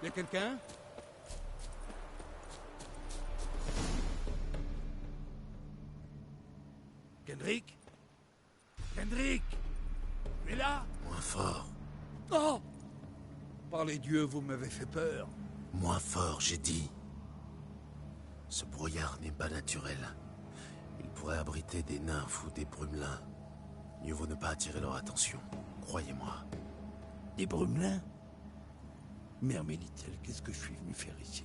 Y a quelqu'un? Kendrick? Kendrick? Tu es là? Moins fort. Oh! Par les dieux, vous m'avez fait peur. Moins fort, j'ai dit. Ce brouillard n'est pas naturel. Il pourrait abriter des nymphes ou des brumelins. Mieux vaut ne pas attirer leur attention, croyez-moi. Des brumelins? Mère Mélitel, qu'est-ce que je suis venu faire ici?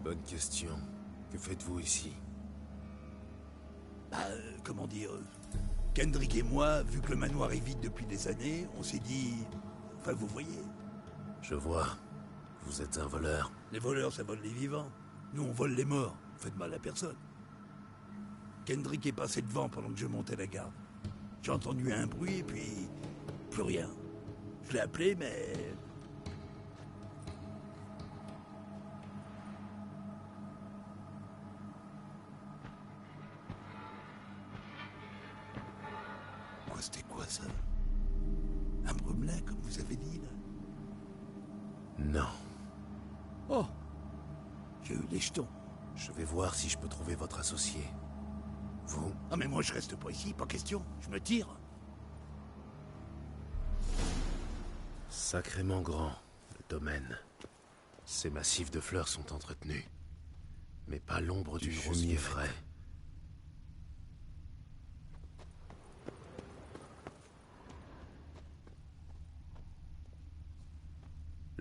Bonne question. Que faites-vous ici? Comment dire... Kendrick et moi, vu que le manoir est vide depuis des années, on s'est dit... Enfin, vous voyez. Je vois. Vous êtes un voleur. Les voleurs, ça vole les vivants. Nous, on vole les morts. Faites mal à personne. Kendrick est passé devant pendant que je montais la garde. J'ai entendu un bruit et puis... plus rien. Je l'ai appelé, mais... C'était quoi ça? Un brumelin, comme vous avez dit, là? Non. Oh! J'ai eu les jetons. Je vais voir si je peux trouver votre associé. Vous? Ah mais moi je reste pas ici, pas question. Je me tire. Sacrément grand, le domaine. Ces massifs de fleurs sont entretenus. Mais pas l'ombre du rosier frais.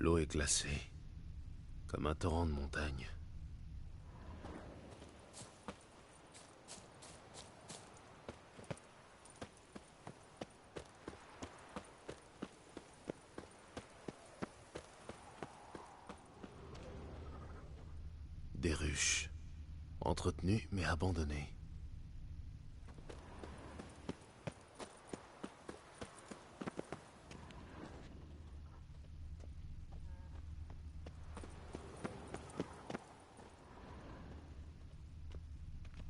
L'eau est glacée, comme un torrent de montagne. Des ruches, entretenues mais abandonnées.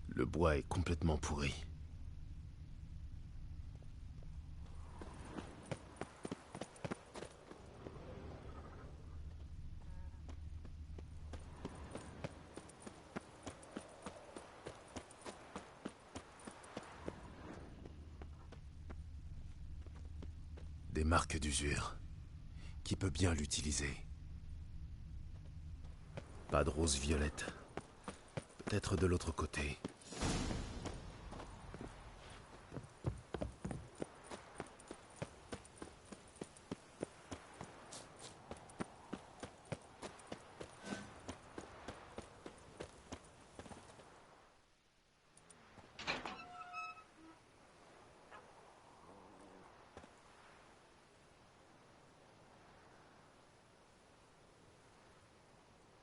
Le bois est complètement pourri. Des marques d'usure. Qui peut bien l'utiliser? Pas de rose violette. Peut-être de l'autre côté.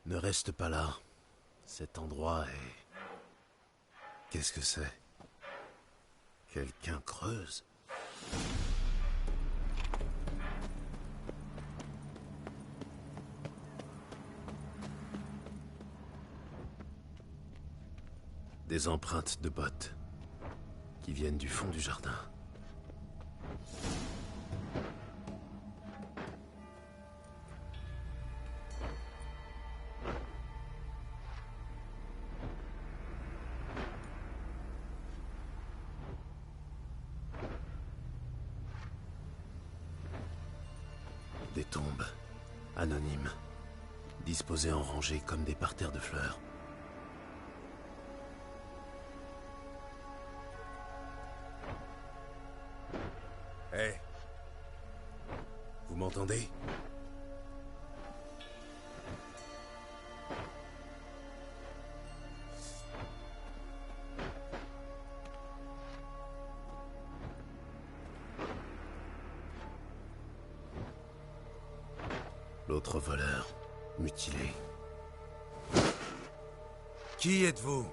Ne reste pas là. Cet endroit est... Qu'est-ce que c'est? Quelqu'un creuse? Des empreintes de bottes qui viennent du fond du jardin. Des tombes, anonymes, disposées en rangées comme des parterres de fleurs. Hé! Vous m'entendez? L'autre voleur, mutilé. Qui êtes-vous?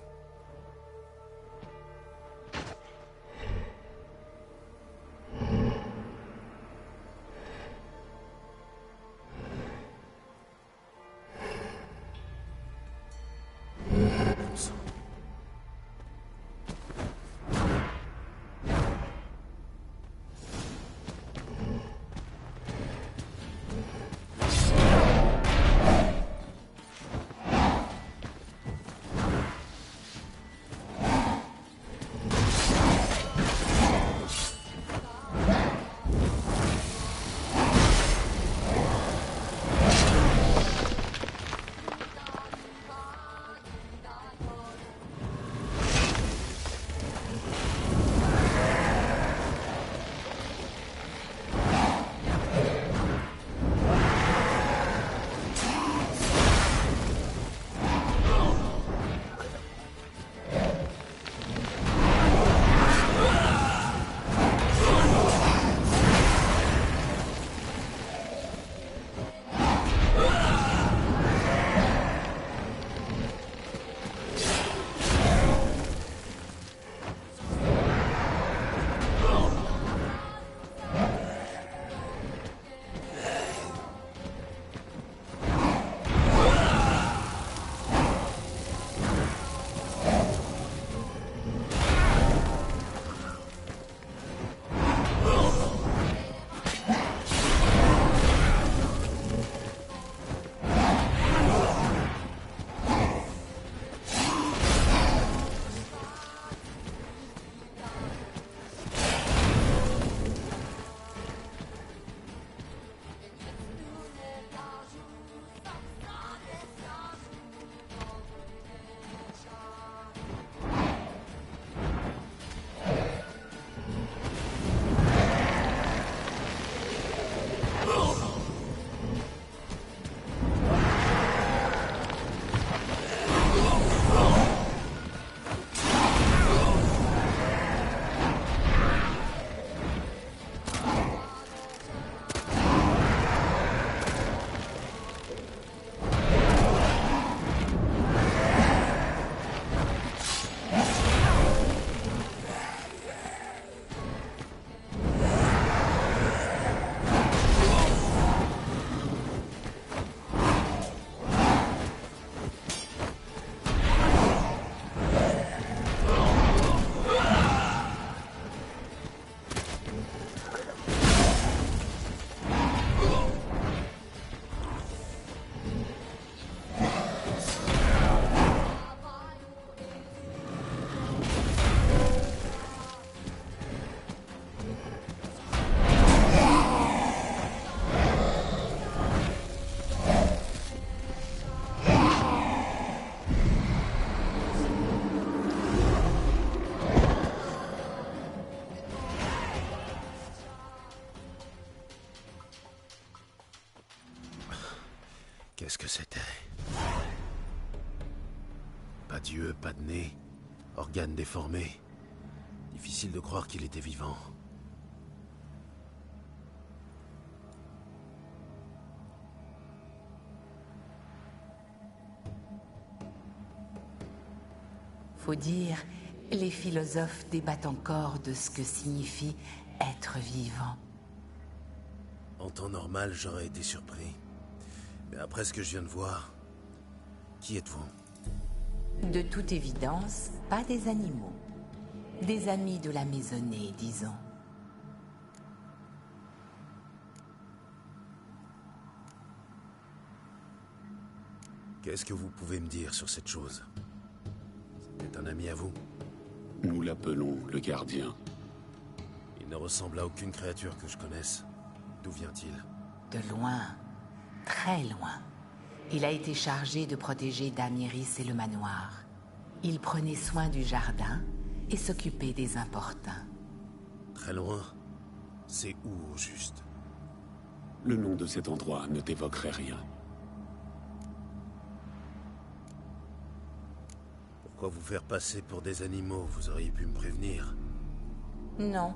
Qu'est-ce que c'était? Pas d'yeux, pas de nez, organes déformés. Difficile de croire qu'il était vivant. Faut dire, les philosophes débattent encore de ce que signifie être vivant. En temps normal, j'aurais été surpris. Mais après ce que je viens de voir, qui êtes-vous? De toute évidence, pas des animaux. Des amis de la maisonnée, disons. Qu'est-ce que vous pouvez me dire sur cette chose? C'était un ami à vous? Nous l'appelons le gardien. Il ne ressemble à aucune créature que je connaisse. D'où vient-il? De loin, très loin. Il a été chargé de protéger Damiris et le manoir. Il prenait soin du jardin et s'occupait des importuns. Très loin? C'est où, au juste? Le nom de cet endroit ne t'évoquerait rien. Pourquoi vous faire passer pour des animaux? Vous auriez pu me prévenir. Non,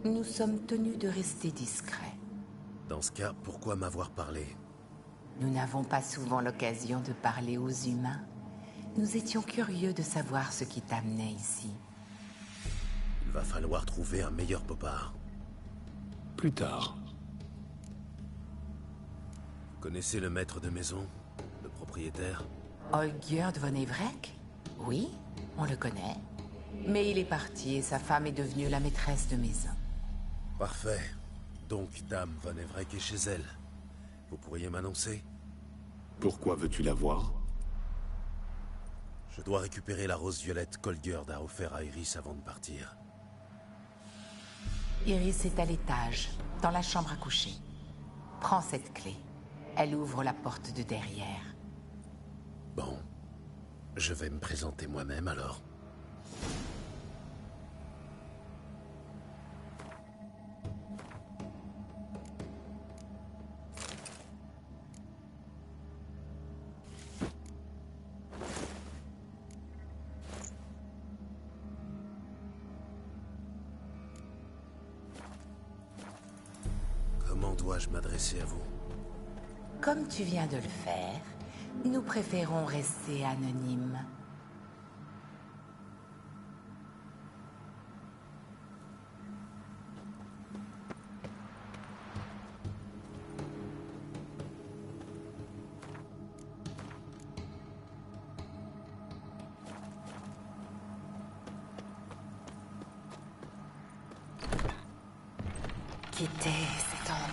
nous sommes tenus de rester discrets. Dans ce cas, pourquoi m'avoir parlé? Nous n'avons pas souvent l'occasion de parler aux humains. Nous étions curieux de savoir ce qui t'amenait ici. Il va falloir trouver un meilleur popard. Plus tard. Vous connaissez le maître de maison? Le propriétaire? Olgierd von Everec? Oui, on le connaît. Mais il est parti et sa femme est devenue la maîtresse de maison. Parfait. Donc, Dame von Everec est chez elle. Vous pourriez m'annoncer? Pourquoi veux-tu la voir? Je dois récupérer la rose violette qu'Olgierd a offert à Iris avant de partir. Iris est à l'étage, dans la chambre à coucher. Prends cette clé. Elle ouvre la porte de derrière. Bon. Je vais me présenter moi-même alors. Comment dois-je m'adresser à vous? Comme tu viens de le faire, nous préférons rester anonymes. Quitter cet endroit.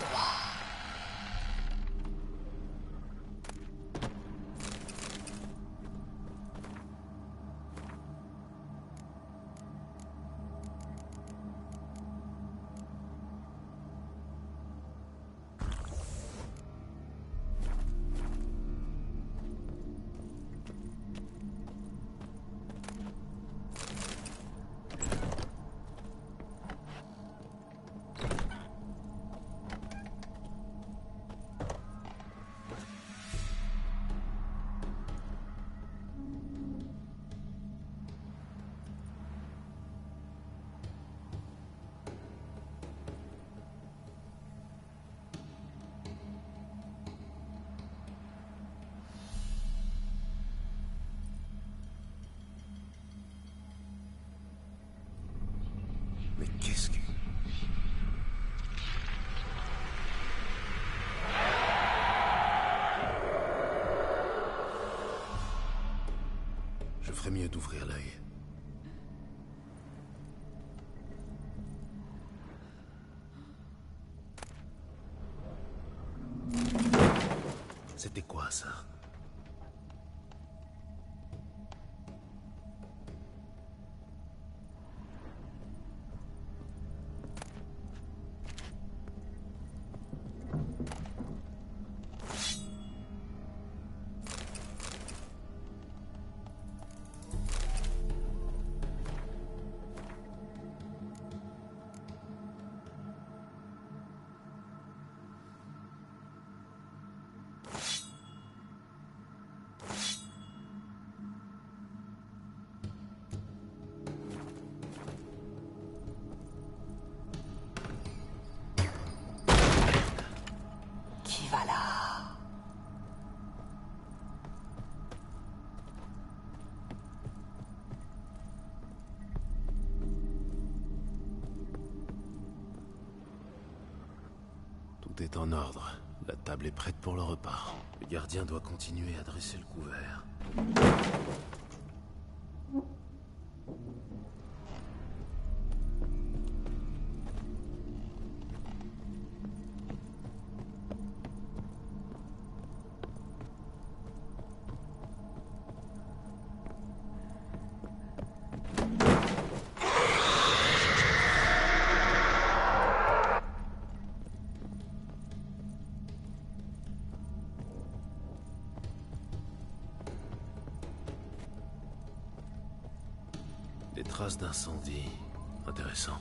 Mais qu'est-ce que... Je ferais mieux d'ouvrir l'œil. C'était quoi ça? Tout est en ordre. La table est prête pour le repas. Le gardien doit continuer à dresser le couvert. Des traces d'incendie. Intéressant.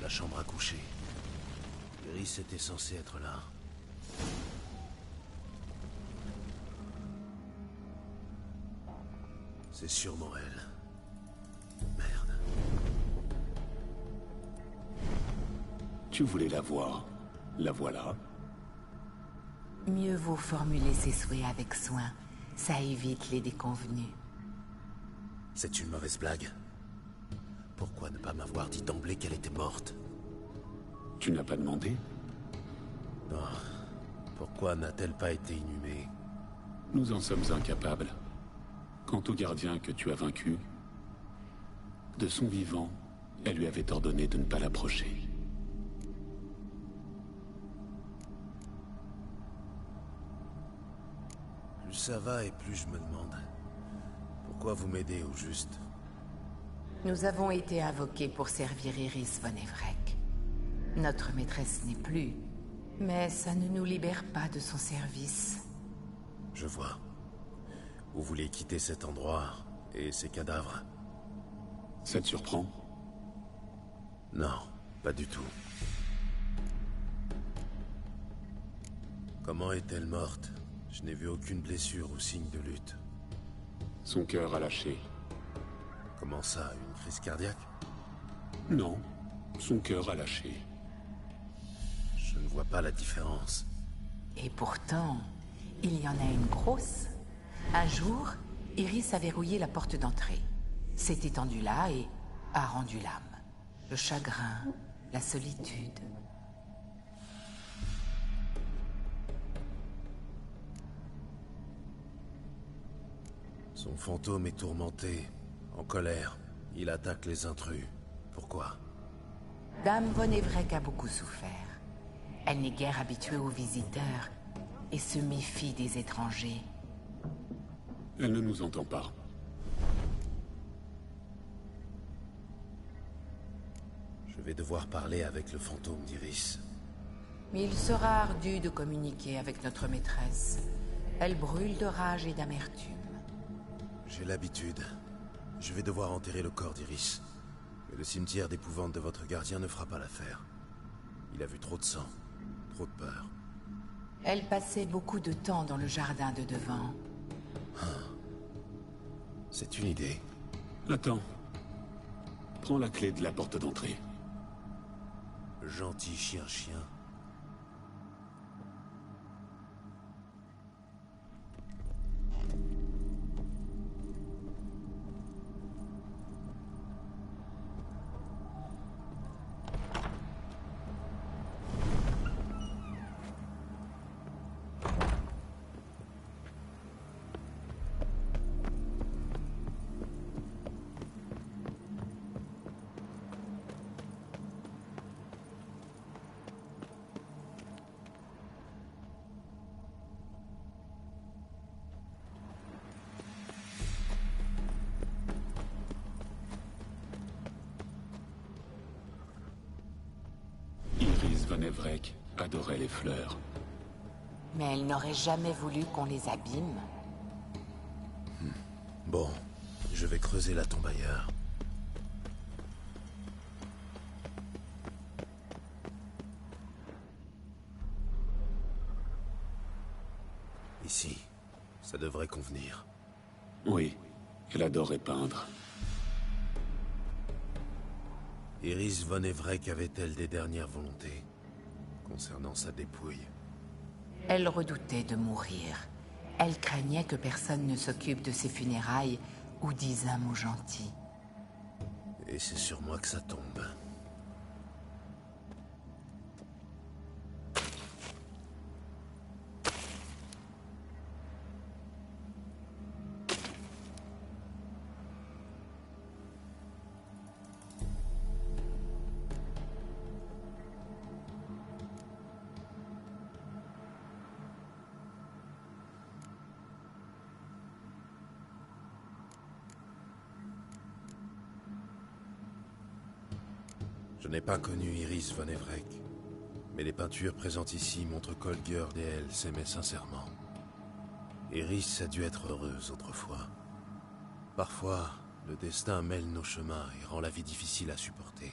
La chambre à coucher. Iris était censée être là. C'est sûrement elle. Merde. Tu voulais la voir. La voilà. Mieux vaut formuler ses souhaits avec soin. Ça évite les déconvenues. C'est une mauvaise blague. Pourquoi ne pas m'avoir dit d'emblée qu'elle était morte? Tu n'as pas demandé? Non. Pourquoi n'a-t-elle pas été inhumée? Nous en sommes incapables. Quant au gardien que tu as vaincu, de son vivant, elle lui avait ordonné de ne pas l'approcher. Plus ça va et plus je me demande. Pourquoi vous m'aidez au juste? Nous avons été invoqués pour servir Iris von Everec. Notre maîtresse n'est plus, mais ça ne nous libère pas de son service. Je vois. Vous voulez quitter cet endroit et ces cadavres? Ça te surprend? Non, pas du tout. Comment est-elle morte? Je n'ai vu aucune blessure ou signe de lutte. Son cœur a lâché. Comment ça, une crise cardiaque? Non, son cœur a lâché. Je ne vois pas la différence. Et pourtant, il y en a une grosse. Un jour, Iris a verrouillé la porte d'entrée, s'est étendue là et a rendu l'âme. Le chagrin, la solitude. Son fantôme est tourmenté, en colère. Il attaque les intrus. Pourquoi? Dame von Everec a beaucoup souffert. Elle n'est guère habituée aux visiteurs et se méfie des étrangers. Elle ne nous entend pas. Je vais devoir parler avec le fantôme d'Iris. Mais il sera ardu de communiquer avec notre maîtresse. Elle brûle de rage et d'amertume. J'ai l'habitude. Je vais devoir enterrer le corps d'Iris. Mais le cimetière d'épouvante de votre gardien ne fera pas l'affaire. Il a vu trop de sang, trop de peur. Elle passait beaucoup de temps dans le jardin de devant. C'est une idée. Attends. Prends la clé de la porte d'entrée. Gentil chien-chien. Iris von Everec adorait les fleurs. Mais elle n'aurait jamais voulu qu'on les abîme. Bon, je vais creuser la tombe ailleurs. Ici, ça devrait convenir. Oui, elle adorait peindre. Iris von Everec avait-elle des dernières volontés concernant sa dépouille? Elle redoutait de mourir. Elle craignait que personne ne s'occupe de ses funérailles ou dise un mot gentil. Et c'est sur moi que ça tombe. Je n'ai pas connu Iris von Everec, mais les peintures présentes ici montrent qu'Olgierd et elle s'aimaient sincèrement. Iris a dû être heureuse autrefois. Parfois, le destin mêle nos chemins et rend la vie difficile à supporter.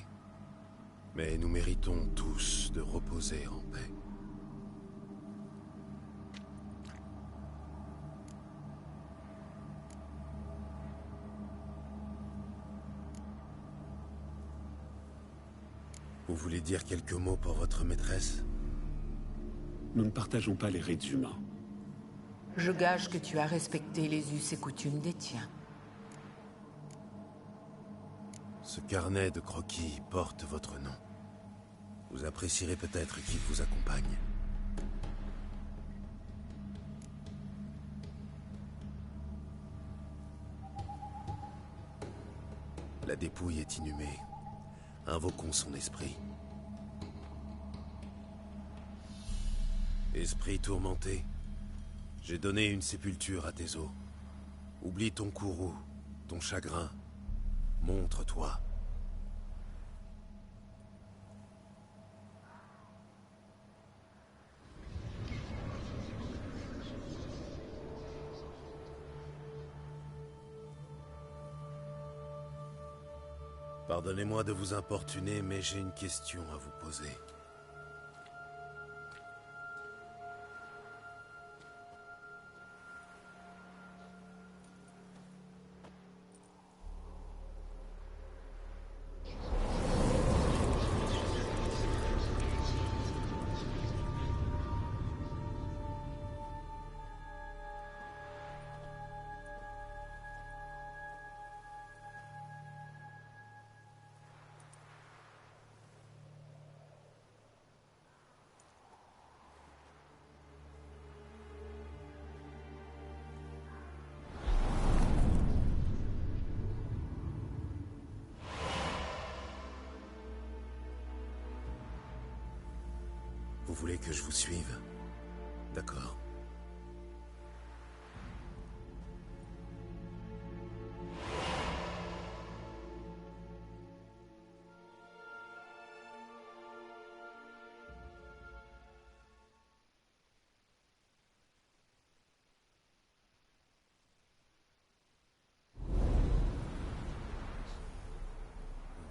Mais nous méritons tous de reposer en paix. Vous voulez dire quelques mots pour votre maîtresse? Nous ne partageons pas les rites humains. Je gage que tu as respecté les us et coutumes des tiens. Ce carnet de croquis porte votre nom. Vous apprécierez peut-être qu'il vous accompagne. La dépouille est inhumée. Invoquons son esprit. Esprit tourmenté, j'ai donné une sépulture à tes os. Oublie ton courroux, ton chagrin, Montre-toi. Pardonnez-moi de vous importuner, mais j'ai une question à vous poser. Vous voulez que je vous suive? D'accord.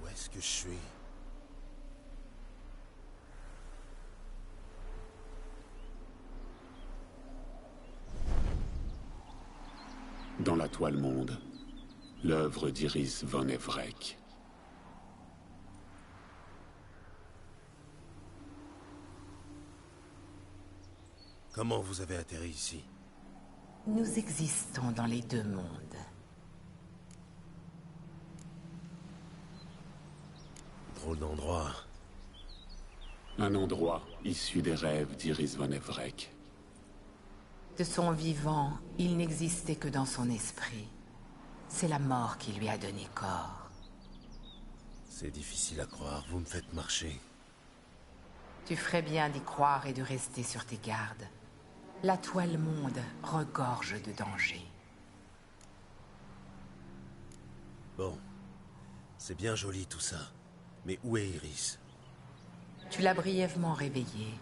Où est-ce que je suis? Dans la toile monde, l'œuvre d'Iris von Everec. Comment vous avez atterri ici? Nous existons dans les deux mondes. Drôle d'endroit. Un endroit issu des rêves d'Iris von Everec. De son vivant, il n'existait que dans son esprit. C'est la mort qui lui a donné corps. C'est difficile à croire, vous me faites marcher. Tu ferais bien d'y croire et de rester sur tes gardes. La toile monde regorge de dangers. Bon, c'est bien joli tout ça. Mais où est Iris? Tu l'as brièvement réveillée.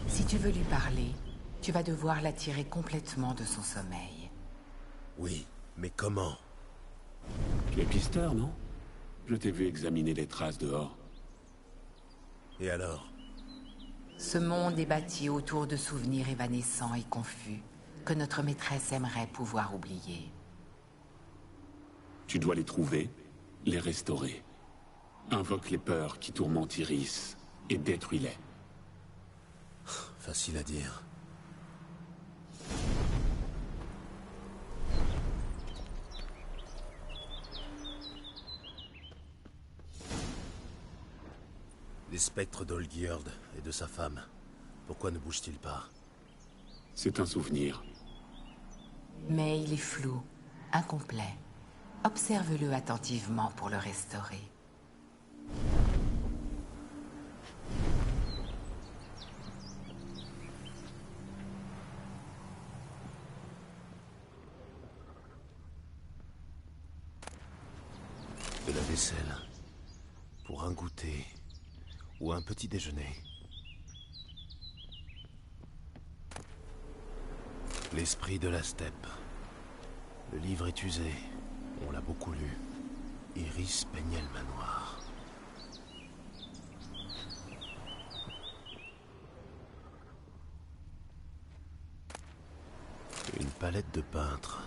Si tu veux lui parler, tu vas devoir la tirer complètement de son sommeil. Oui, mais comment? Tu es pisteur, non? Je t'ai vu examiner les traces dehors. Et alors? Ce monde est bâti autour de souvenirs évanescents et confus que notre maîtresse aimerait pouvoir oublier. Tu dois les trouver, les restaurer. Invoque les peurs qui tourmentent Iris et détruis-les. Facile à dire. Les spectres d'Olgierd et de sa femme, pourquoi ne bougent-ils pas? C'est un souvenir. Mais il est flou, incomplet. Observe-le attentivement pour le restaurer. De la vaisselle. Pour un goûter. Ou un petit déjeuner. L'esprit de la steppe. Le livre est usé. On l'a beaucoup lu. Iris peignait le manoir. Une palette de peintre.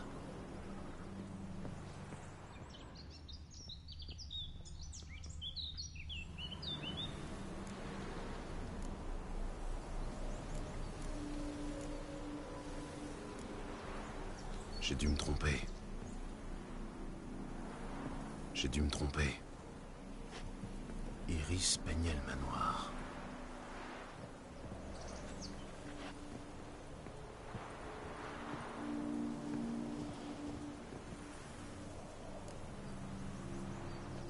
J'ai dû me tromper. J'ai dû me tromper. Iris peignait le manoir.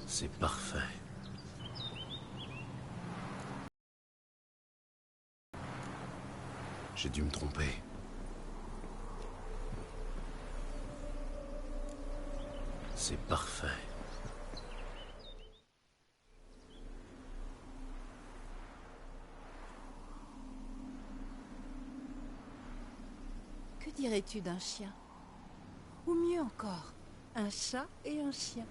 C'est parfait. J'ai dû me tromper. C'est parfait. dirais-tu d'un chien? Ou mieux encore, un chat et un chien.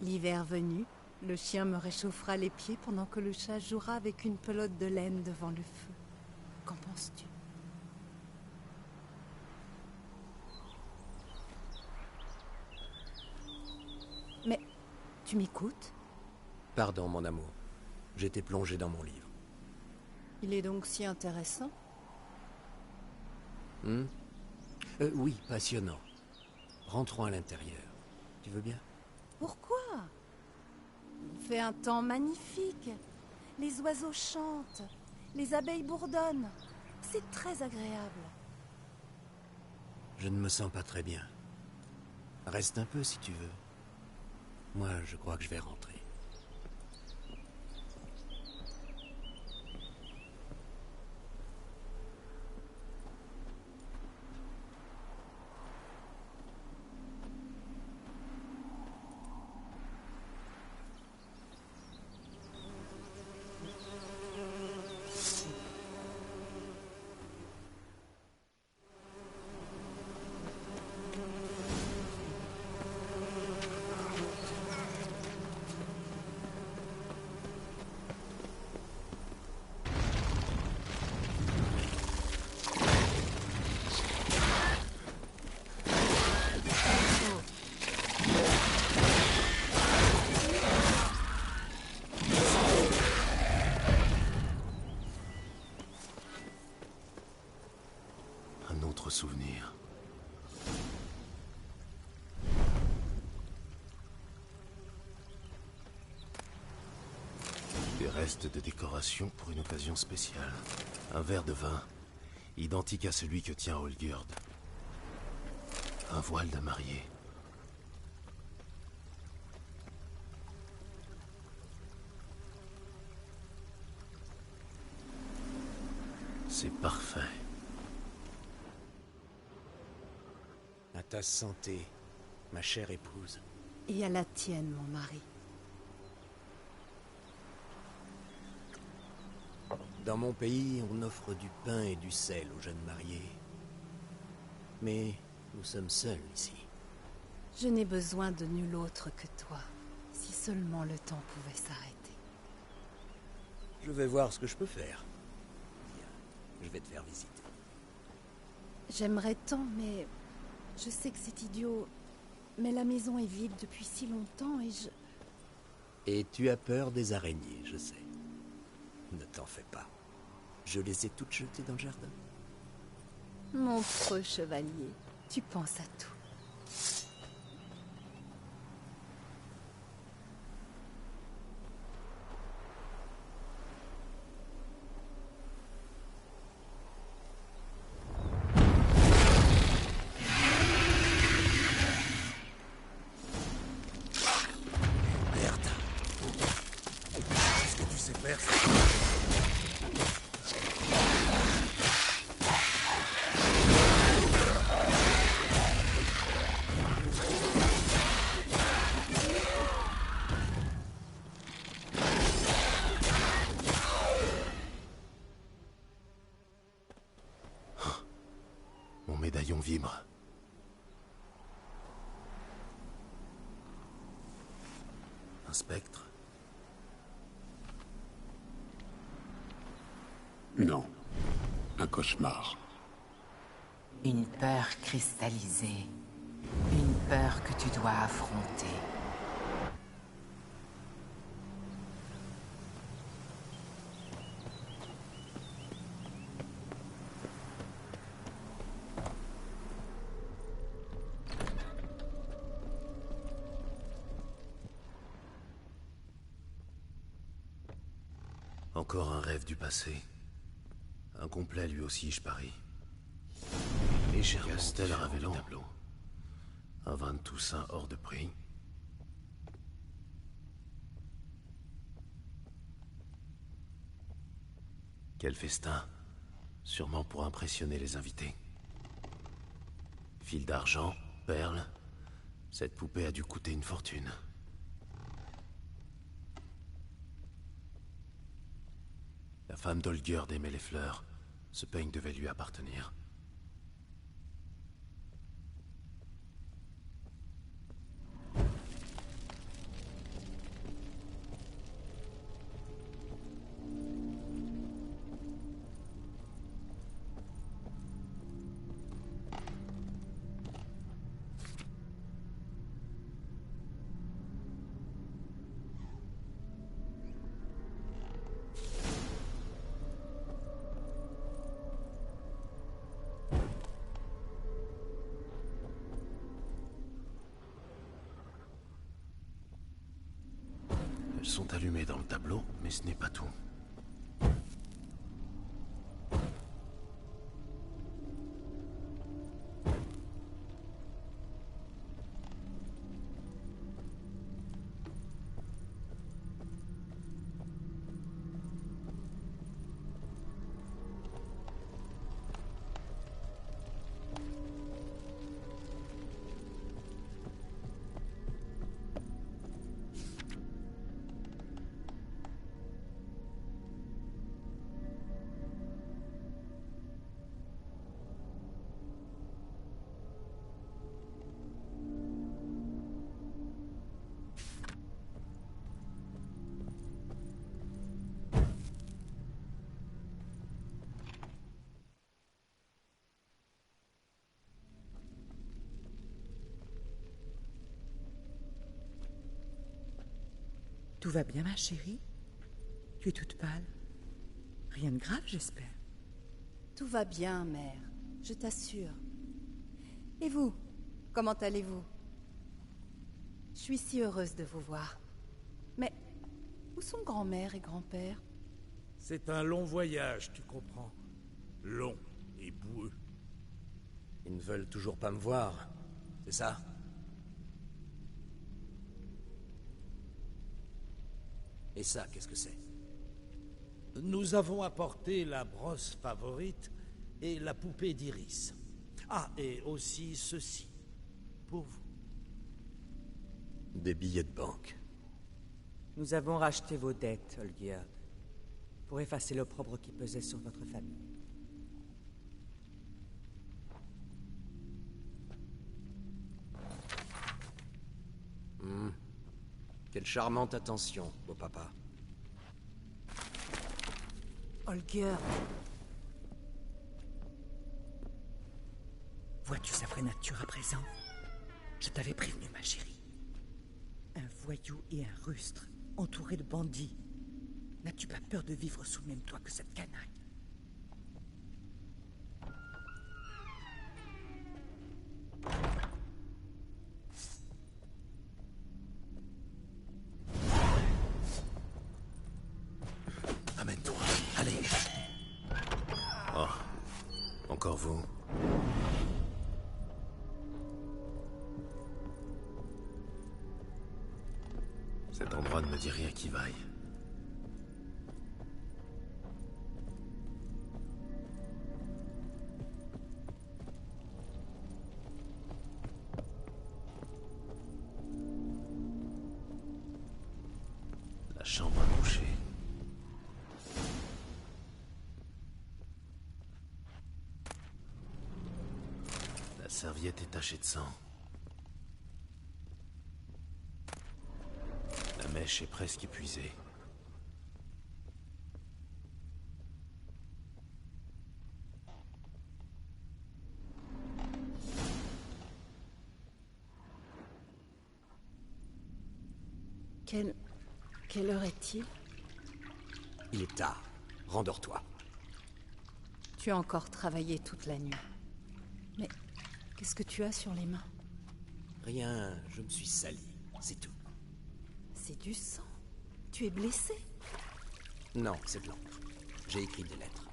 L'hiver venu, le chien me réchauffera les pieds pendant que le chat jouera avec une pelote de laine devant le feu. Qu'en penses-tu? Mais tu m'écoutes? Pardon, mon amour. J'étais plongé dans mon livre. Il est donc si intéressant? Oui, passionnant. Rentrons à l'intérieur. Tu veux bien? Pourquoi? Il fait un temps magnifique. Les oiseaux chantent. Les abeilles bourdonnent. C'est très agréable. Je ne me sens pas très bien. Reste un peu si tu veux. Moi, je crois que je vais rentrer. Un autre souvenir. Des restes de décoration pour une occasion spéciale. Un verre de vin, identique à celui que tient Olgierd. Un voile d'un marié. C'est parfait. À ta santé, ma chère épouse. Et à la tienne, mon mari. Dans mon pays, on offre du pain et du sel aux jeunes mariés. Mais nous sommes seuls ici. Je n'ai besoin de nul autre que toi. Si seulement le temps pouvait s'arrêter. Je vais voir ce que je peux faire. Viens, je vais te faire visiter. J'aimerais tant, mais... Je sais que c'est idiot. Mais la maison est vide depuis si longtemps et je... Et tu as peur des araignées, je sais. Ne t'en fais pas. Je les ai toutes jetées dans le jardin. Mon preux chevalier, tu penses à tout. Merde. Qu'est-ce que tu sais faire? Mon médaillon vibre. Un spectre? Non. Un cauchemar. Une peur cristallisée. Une peur que tu dois affronter. Encore un rêve du passé. Incomplet lui aussi, je parie. Légèrement Castel Ravellan. Tableau. Un vin de Toussaint hors de prix. Quel festin. Sûrement pour impressionner les invités. Fil d'argent, perles. Cette poupée a dû coûter une fortune. La femme d'Olgierd aimait les fleurs. Ce peigne devait lui appartenir. Elles sont allumées dans le tableau, mais ce n'est pas tout. Tout va bien, ma chérie? Tu es toute pâle. Rien de grave, j'espère. Tout va bien, mère. Je t'assure. Et vous? Comment allez-vous? Je suis si heureuse de vous voir. Mais où sont grand-mère et grand-père? C'est un long voyage, tu comprends. Long et boueux. Ils ne veulent toujours pas me voir, c'est ça? Et ça, qu'est-ce que c'est? Nous avons apporté la brosse favorite et la poupée d'Iris. Ah, et aussi ceci, pour vous. Des billets de banque. Nous avons racheté vos dettes, Olgierd, pour effacer l'opprobre qui pesait sur votre famille. Quelle charmante attention, beau papa. Olgierd. Vois-tu sa vraie nature à présent? Je t'avais prévenu, ma chérie. Un voyou et un rustre, entouré de bandits. N'as-tu pas peur de vivre sous le même toit que cette canaille? Amène-toi, allez. Oh, encore vous. Cet endroit ne me dit rien qui vaille. La chambre à coucher. La serviette est tachée de sang. La mèche est presque épuisée. Quelle heure est-il? Il est tard. Rendors-toi. Tu as encore travaillé toute la nuit. Mais qu'est-ce que tu as sur les mains? Rien, je me suis sali, c'est tout. C'est du sang. Tu es blessé? Non, c'est de l'encre. J'ai écrit des lettres.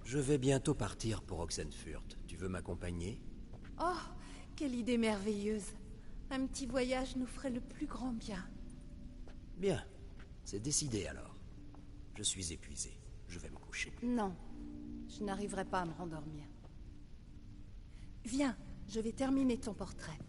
Je vais bientôt partir pour Oxenfurt. Tu veux m'accompagner? Oh, quelle idée merveilleuse. Un petit voyage nous ferait le plus grand bien. Bien, c'est décidé alors. Je suis épuisé. Je vais me coucher. Non, je n'arriverai pas à me rendormir. Viens, je vais terminer ton portrait.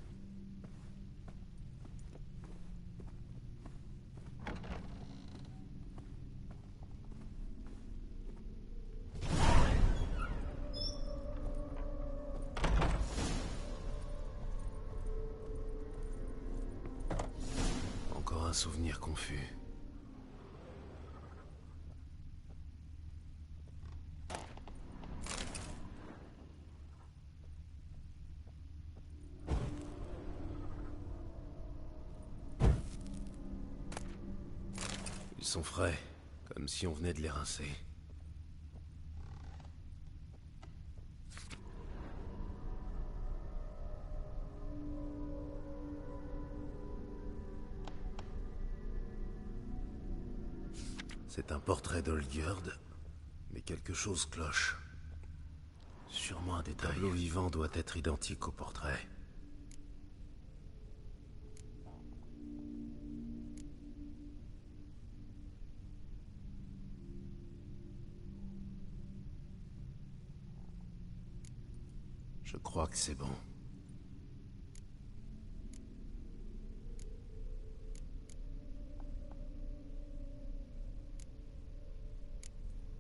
un souvenir confus. Ils sont frais, comme si on venait de les rincer. C'est un portrait d'Olgjerd, mais quelque chose cloche. Sûrement un détail. Le tableau vivant doit être identique au portrait. Je crois que c'est bon.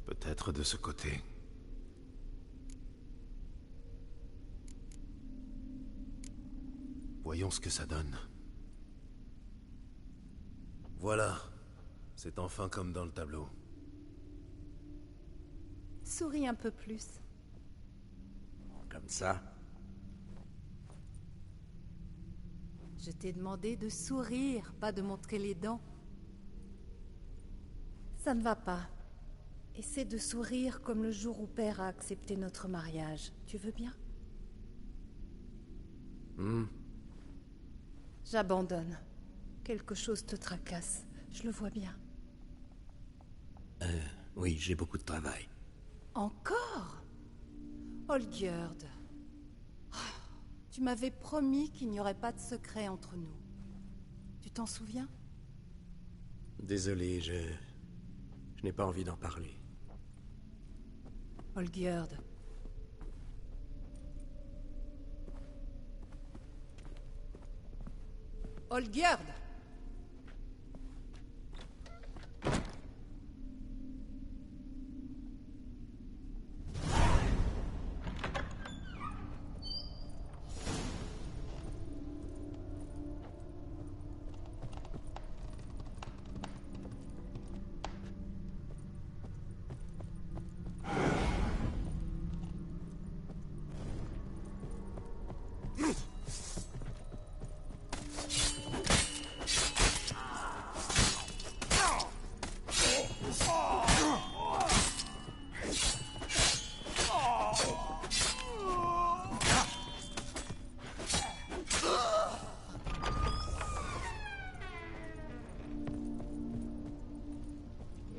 Peut-être de ce côté. Voyons ce que ça donne. Voilà. C'est enfin comme dans le tableau. Souris un peu plus. Comme ça? Je t'ai demandé de sourire, pas de montrer les dents. Ça ne va pas. Essaie de sourire comme le jour où Père a accepté notre mariage. Tu veux bien? J'abandonne. Quelque chose te tracasse. Je le vois bien. Oui, j'ai beaucoup de travail. Encore? Olgjerd. Tu m'avais promis qu'il n'y aurait pas de secret entre nous. Tu t'en souviens? Désolé, je n'ai pas envie d'en parler. Olgjerd. Olgjerd!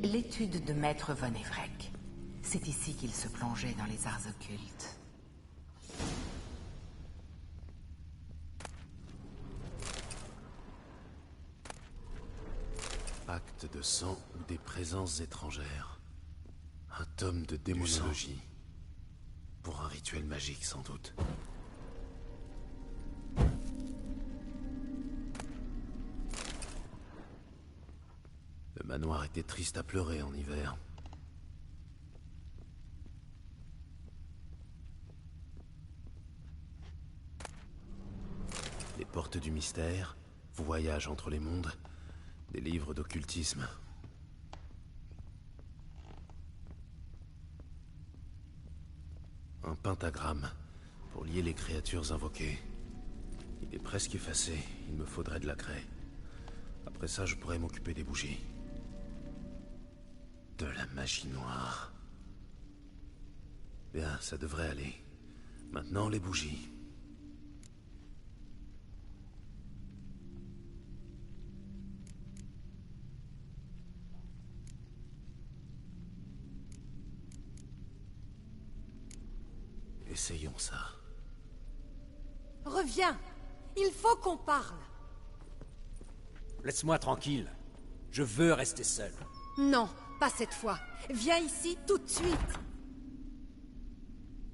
L'étude de Maître Von Everec. C'est ici qu'il se plongeait dans les arts occultes. Acte de sang ou des présences étrangères. Un tome de démonologie. Pour un rituel magique, sans doute. Le manoir était triste à pleurer en hiver. Les portes du mystère, voyage entre les mondes, des livres d'occultisme. Un pentagramme pour lier les créatures invoquées. Il est presque effacé, il me faudrait de la craie. Après ça, je pourrais m'occuper des bougies. De la magie noire. Bien, ça devrait aller. Maintenant, les bougies. Essayons ça. Reviens! Il faut qu'on parle! Laisse-moi tranquille. Je veux rester seul. Non, pas cette fois. Viens ici tout de suite!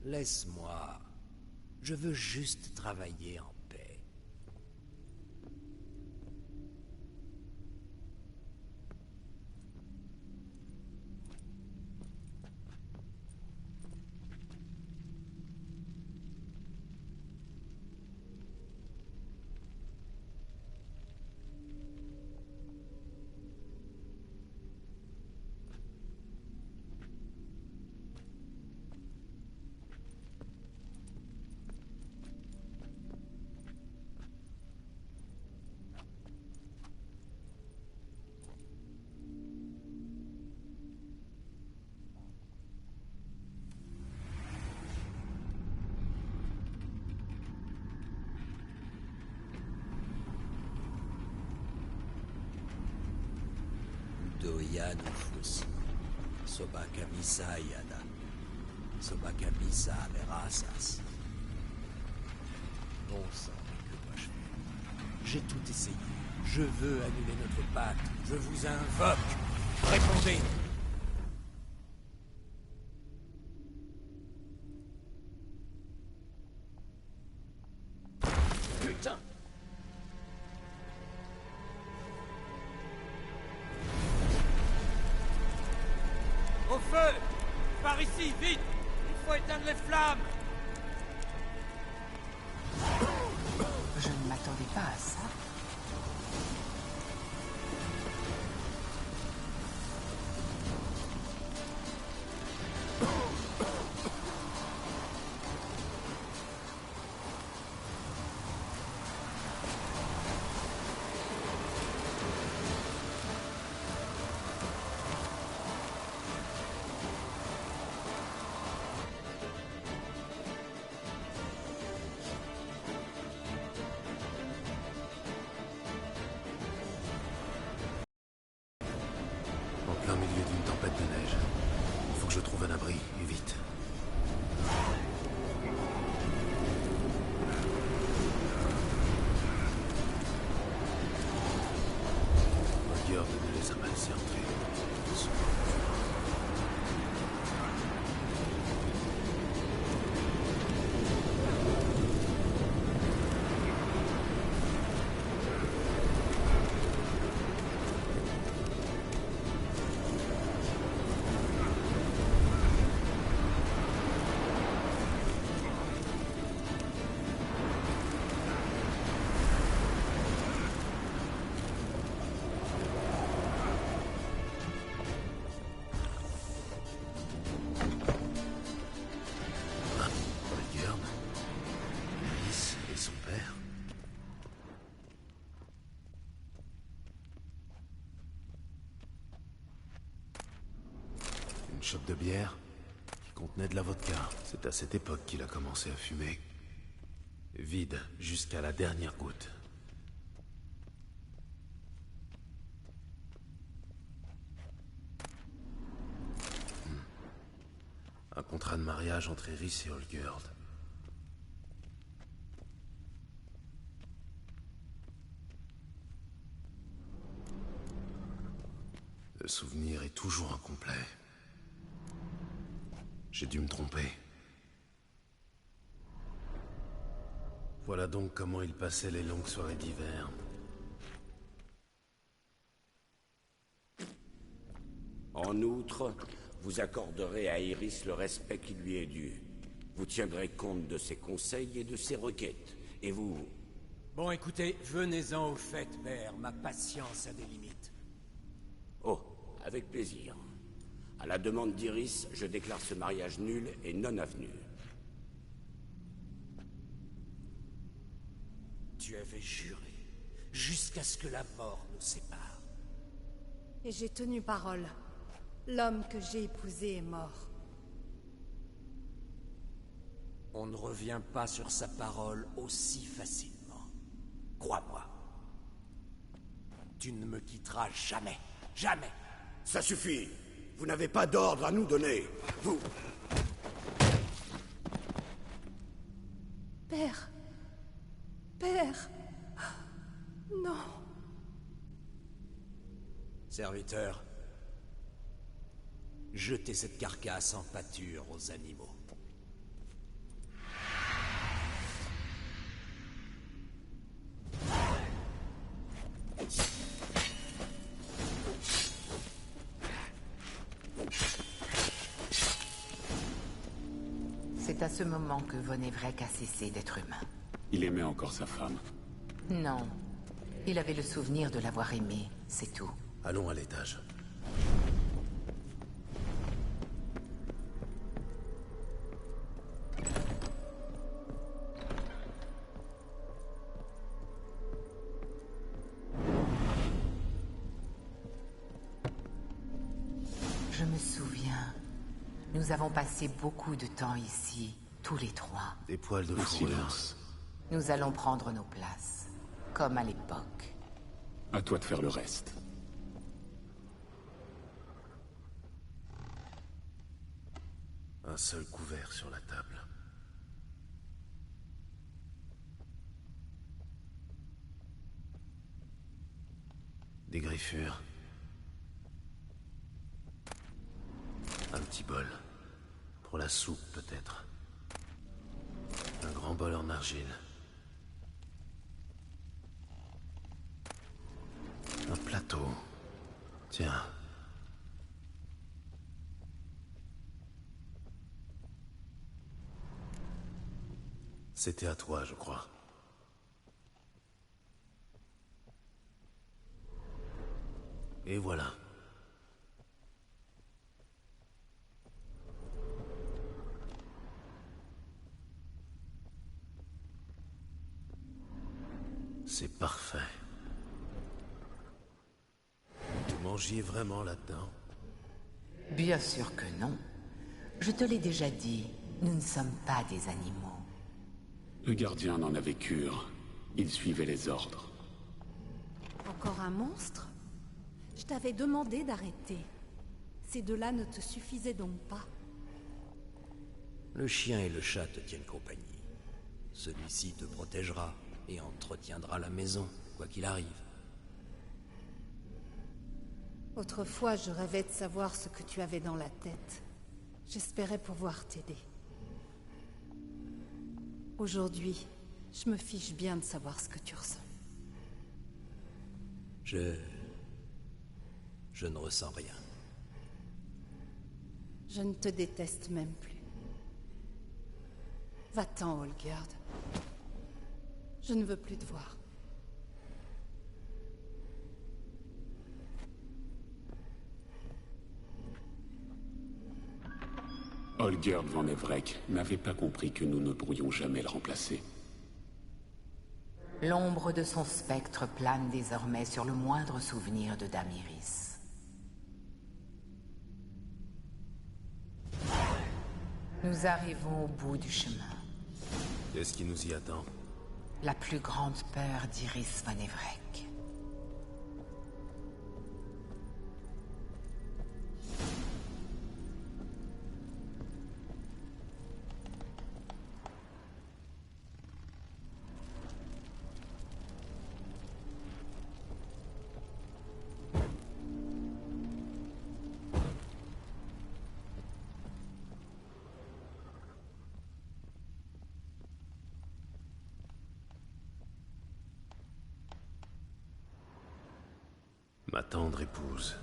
Laisse-moi. Je veux juste travailler en paix. Doyan Ufusi. Sobakamisa Yada. Sobakamisa Verasas. Bon sang, mais que dois-je faire? J'ai tout essayé. Je veux annuler notre pacte. Je vous invoque. Répondez! Putain! Au feu! Par ici, vite! Il faut éteindre les flammes! Je ne m'attendais pas à ça. En plein milieu d'une tempête de neige. Il faut que je trouve un abri, et vite. Olgierd ne les a pas laissés entrer. Olgierd, Iris et son père. Une chope de bière qui contenait de la vodka. C'est à cette époque qu'il a commencé à fumer. Vide jusqu'à la dernière goutte. Un contrat de mariage entre Iris et Olgierd. Le souvenir est toujours incomplet. J'ai dû me tromper. Voilà donc comment il passait les longues soirées d'hiver. En outre, vous accorderez à Iris le respect qui lui est dû. Vous tiendrez compte de ses conseils et de ses requêtes. Et vous... Bon, écoutez, venez-en au fait, père. Ma patience a des limites. Oh, avec plaisir. À la demande d'Iris, je déclare ce mariage nul et non avenu. Tu avais juré, jusqu'à ce que la mort nous sépare. Et j'ai tenu parole. L'homme que j'ai épousé est mort. On ne revient pas sur sa parole aussi facilement. Crois-moi. Tu ne me quitteras jamais. Jamais. Ça suffit. Vous n'avez pas d'ordre à nous donner. Vous... Père. Père. Non. Serviteur, jetez cette carcasse en pâture aux animaux. C'est à ce moment que Von Everec a cessé d'être humain. Il aimait encore sa femme. Non. Il avait le souvenir de l'avoir aimée, c'est tout. Allons à l'étage. Je me souviens. Nous avons passé beaucoup de temps ici, tous les trois. Des poils de En fourrure. silence. Nous allons prendre nos places, comme à l'époque. À toi de faire le reste. Un seul couvert sur la table. Des griffures. Un petit bol. Pour la soupe, peut-être. Un grand bol en argile. Un plateau. Tiens. C'était à toi, je crois. Et voilà. C'est parfait. Vous mangiez vraiment là-dedans? Bien sûr que non. Je te l'ai déjà dit, nous ne sommes pas des animaux. Le gardien n'en avait cure. Il suivait les ordres. Encore un monstre? Je t'avais demandé d'arrêter. Ces deux-là ne te suffisaient donc pas. Le chien et le chat te tiennent compagnie. Celui-ci te protégera et entretiendra la maison, quoi qu'il arrive. Autrefois, je rêvais de savoir ce que tu avais dans la tête. J'espérais pouvoir t'aider. Aujourd'hui, je me fiche bien de savoir ce que tu ressens. Je ne ressens rien. Je ne te déteste même plus. Va-t'en, Olgierd. Je ne veux plus te voir. Olgierd van Everec n'avait pas compris que nous ne pourrions jamais le remplacer. L'ombre de son spectre plane désormais sur le moindre souvenir de Dame Iris. Nous arrivons au bout du chemin. Qu'est-ce qui nous y attend? La plus grande peur d'Iris van Everec. Ma tendre épouse.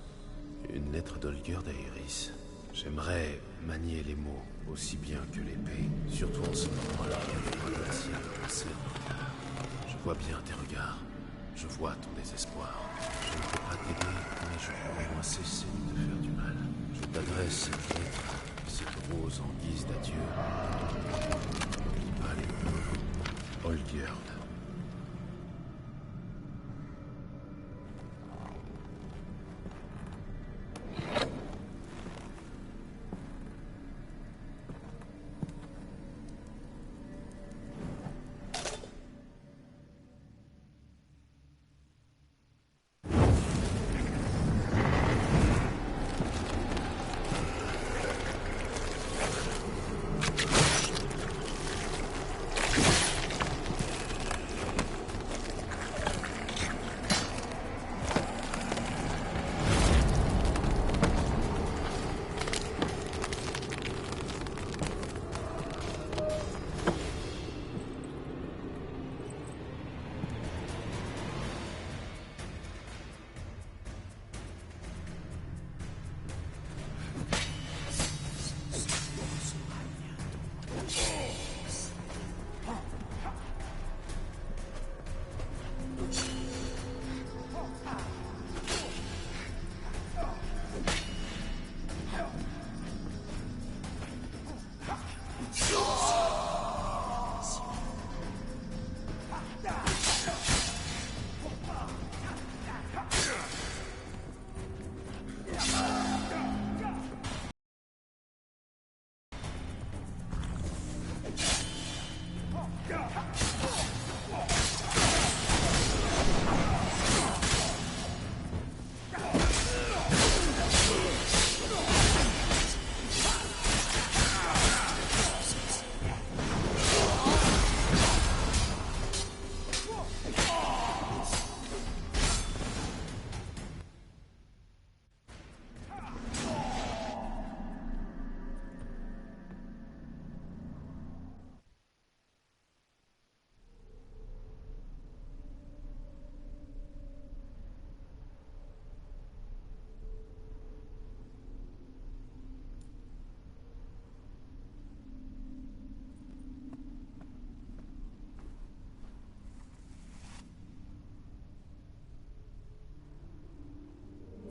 Une lettre d'Olgierd à Iris. J'aimerais manier les mots aussi bien que l'épée, surtout en ce moment-là. Je vois bien tes regards. Je vois ton désespoir. Je ne peux pas t'aider, mais je peux au moins cesser de te faire du mal. Je t'adresse cette lettre, cette rose en guise d'adieu. N'oublie pas les mots. Olgierd.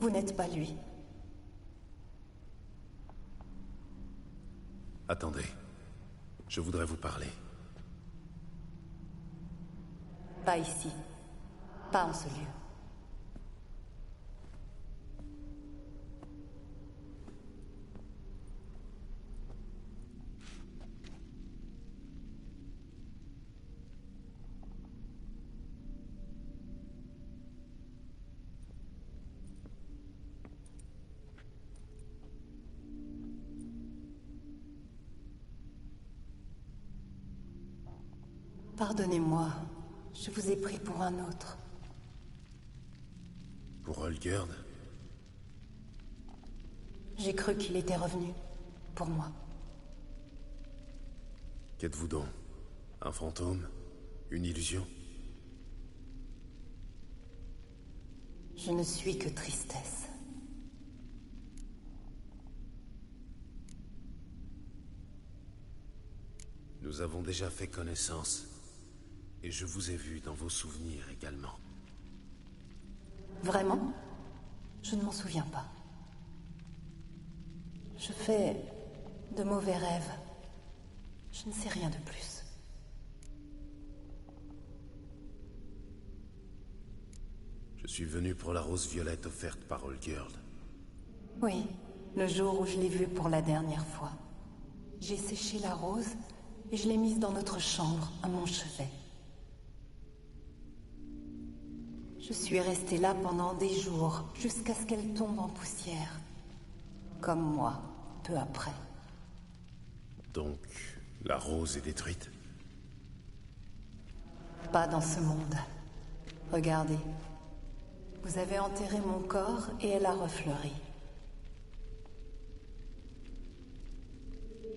Vous n'êtes pas lui. Attendez. Je voudrais vous parler. Pas ici. Pas en ce lieu. Pardonnez-moi, je vous ai pris pour un autre. Pour Olgerd? J'ai cru qu'il était revenu. Pour moi. Qu'êtes-vous donc? Un fantôme? Une illusion? Je ne suis que tristesse. Nous avons déjà fait connaissance. Et je vous ai vu dans vos souvenirs également. Vraiment? Je ne m'en souviens pas. Je fais de mauvais rêves. Je ne sais rien de plus. Je suis venu pour la rose violette offerte par Olgerd. Oui, le jour où je l'ai vue pour la dernière fois. J'ai séché la rose et je l'ai mise dans notre chambre, à mon chevet. Je suis restée là pendant des jours, jusqu'à ce qu'elle tombe en poussière. Comme moi, peu après. Donc, la rose est détruite? Pas dans ce monde. Regardez. Vous avez enterré mon corps et elle a refleuri.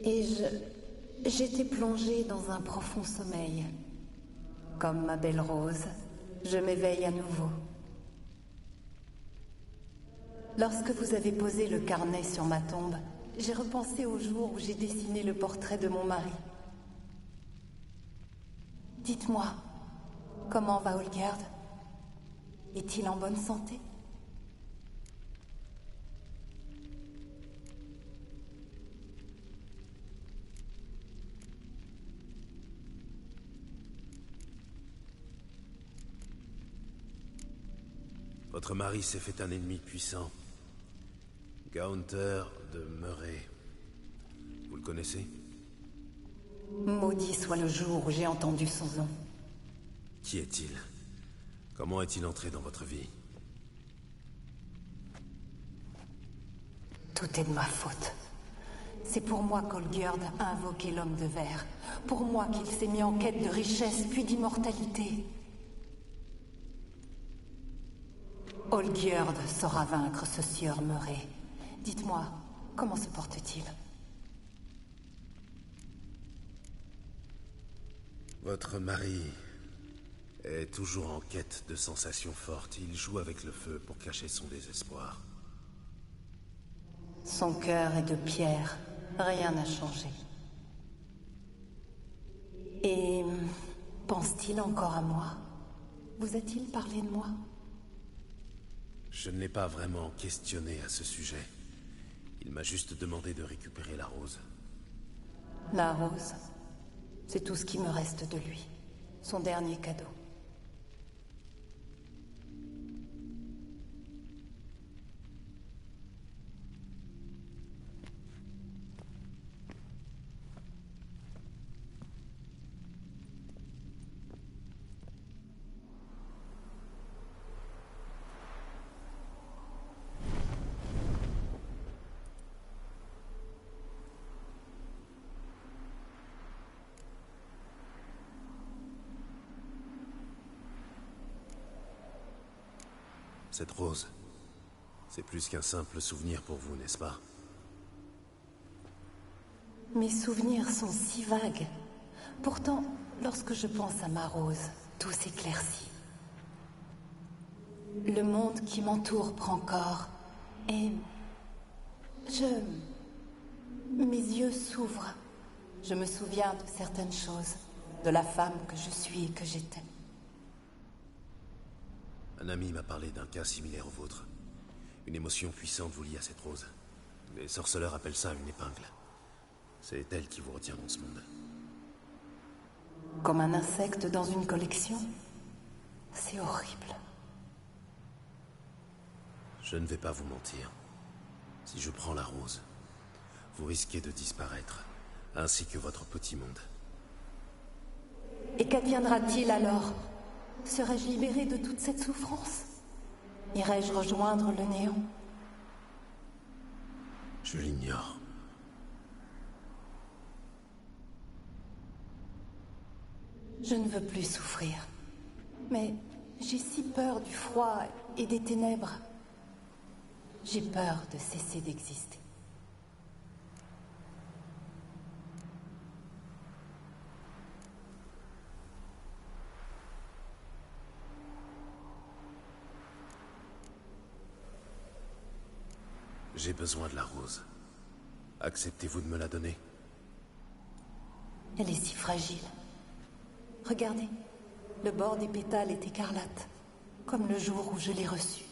Et j'étais plongée dans un profond sommeil. Comme ma belle rose, je m'éveille à nouveau. Lorsque vous avez posé le carnet sur ma tombe, j'ai repensé au jour où j'ai dessiné le portrait de mon mari. Dites-moi, comment va Olgerd? Est-il en bonne santé? Votre mari s'est fait un ennemi puissant. Gaunter de Murray. Vous le connaissez? Maudit soit le jour où j'ai entendu son nom. Qui est-il? Comment est-il entré dans votre vie? Tout est de ma faute. C'est pour moi qu'Olgerd a invoqué l'homme de verre. Pour moi qu'il s'est mis en quête de richesse puis d'immortalité. Olgerd saura vaincre ce sieur Murray. Dites-moi, comment se porte-t-il? Votre mari est toujours en quête de sensations fortes. Il joue avec le feu pour cacher son désespoir. Son cœur est de pierre. Rien n'a changé. Et pense-t-il encore à moi? Vous a-t-il parlé de moi? Je ne l'ai pas vraiment questionné à ce sujet. Il m'a juste demandé de récupérer la rose. La rose, c'est tout ce qui me reste de lui. Son dernier cadeau. Cette rose, c'est plus qu'un simple souvenir pour vous, n'est-ce pas? Mes souvenirs sont si vagues. Pourtant, lorsque je pense à ma rose, tout s'éclaircit. Le monde qui m'entoure prend corps. Et... mes yeux s'ouvrent. Je me souviens de certaines choses. De la femme que je suis et que j'étais. Un ami m'a parlé d'un cas similaire au vôtre. Une émotion puissante vous lie à cette rose. Les sorceleurs appellent ça une épingle. C'est elle qui vous retient dans ce monde. Comme un insecte dans une collection. C'est horrible. Je ne vais pas vous mentir. Si je prends la rose, vous risquez de disparaître, ainsi que votre petit monde. Et qu'adviendra-t-il alors? Serais-je libérée de toute cette souffrance? Irais-je rejoindre le néant? Je l'ignore. Je ne veux plus souffrir. Mais j'ai si peur du froid et des ténèbres. J'ai peur de cesser d'exister. J'ai besoin de la rose. Acceptez-vous de me la donner? Elle est si fragile. Regardez, le bord des pétales est écarlate, comme le jour où je l'ai reçue.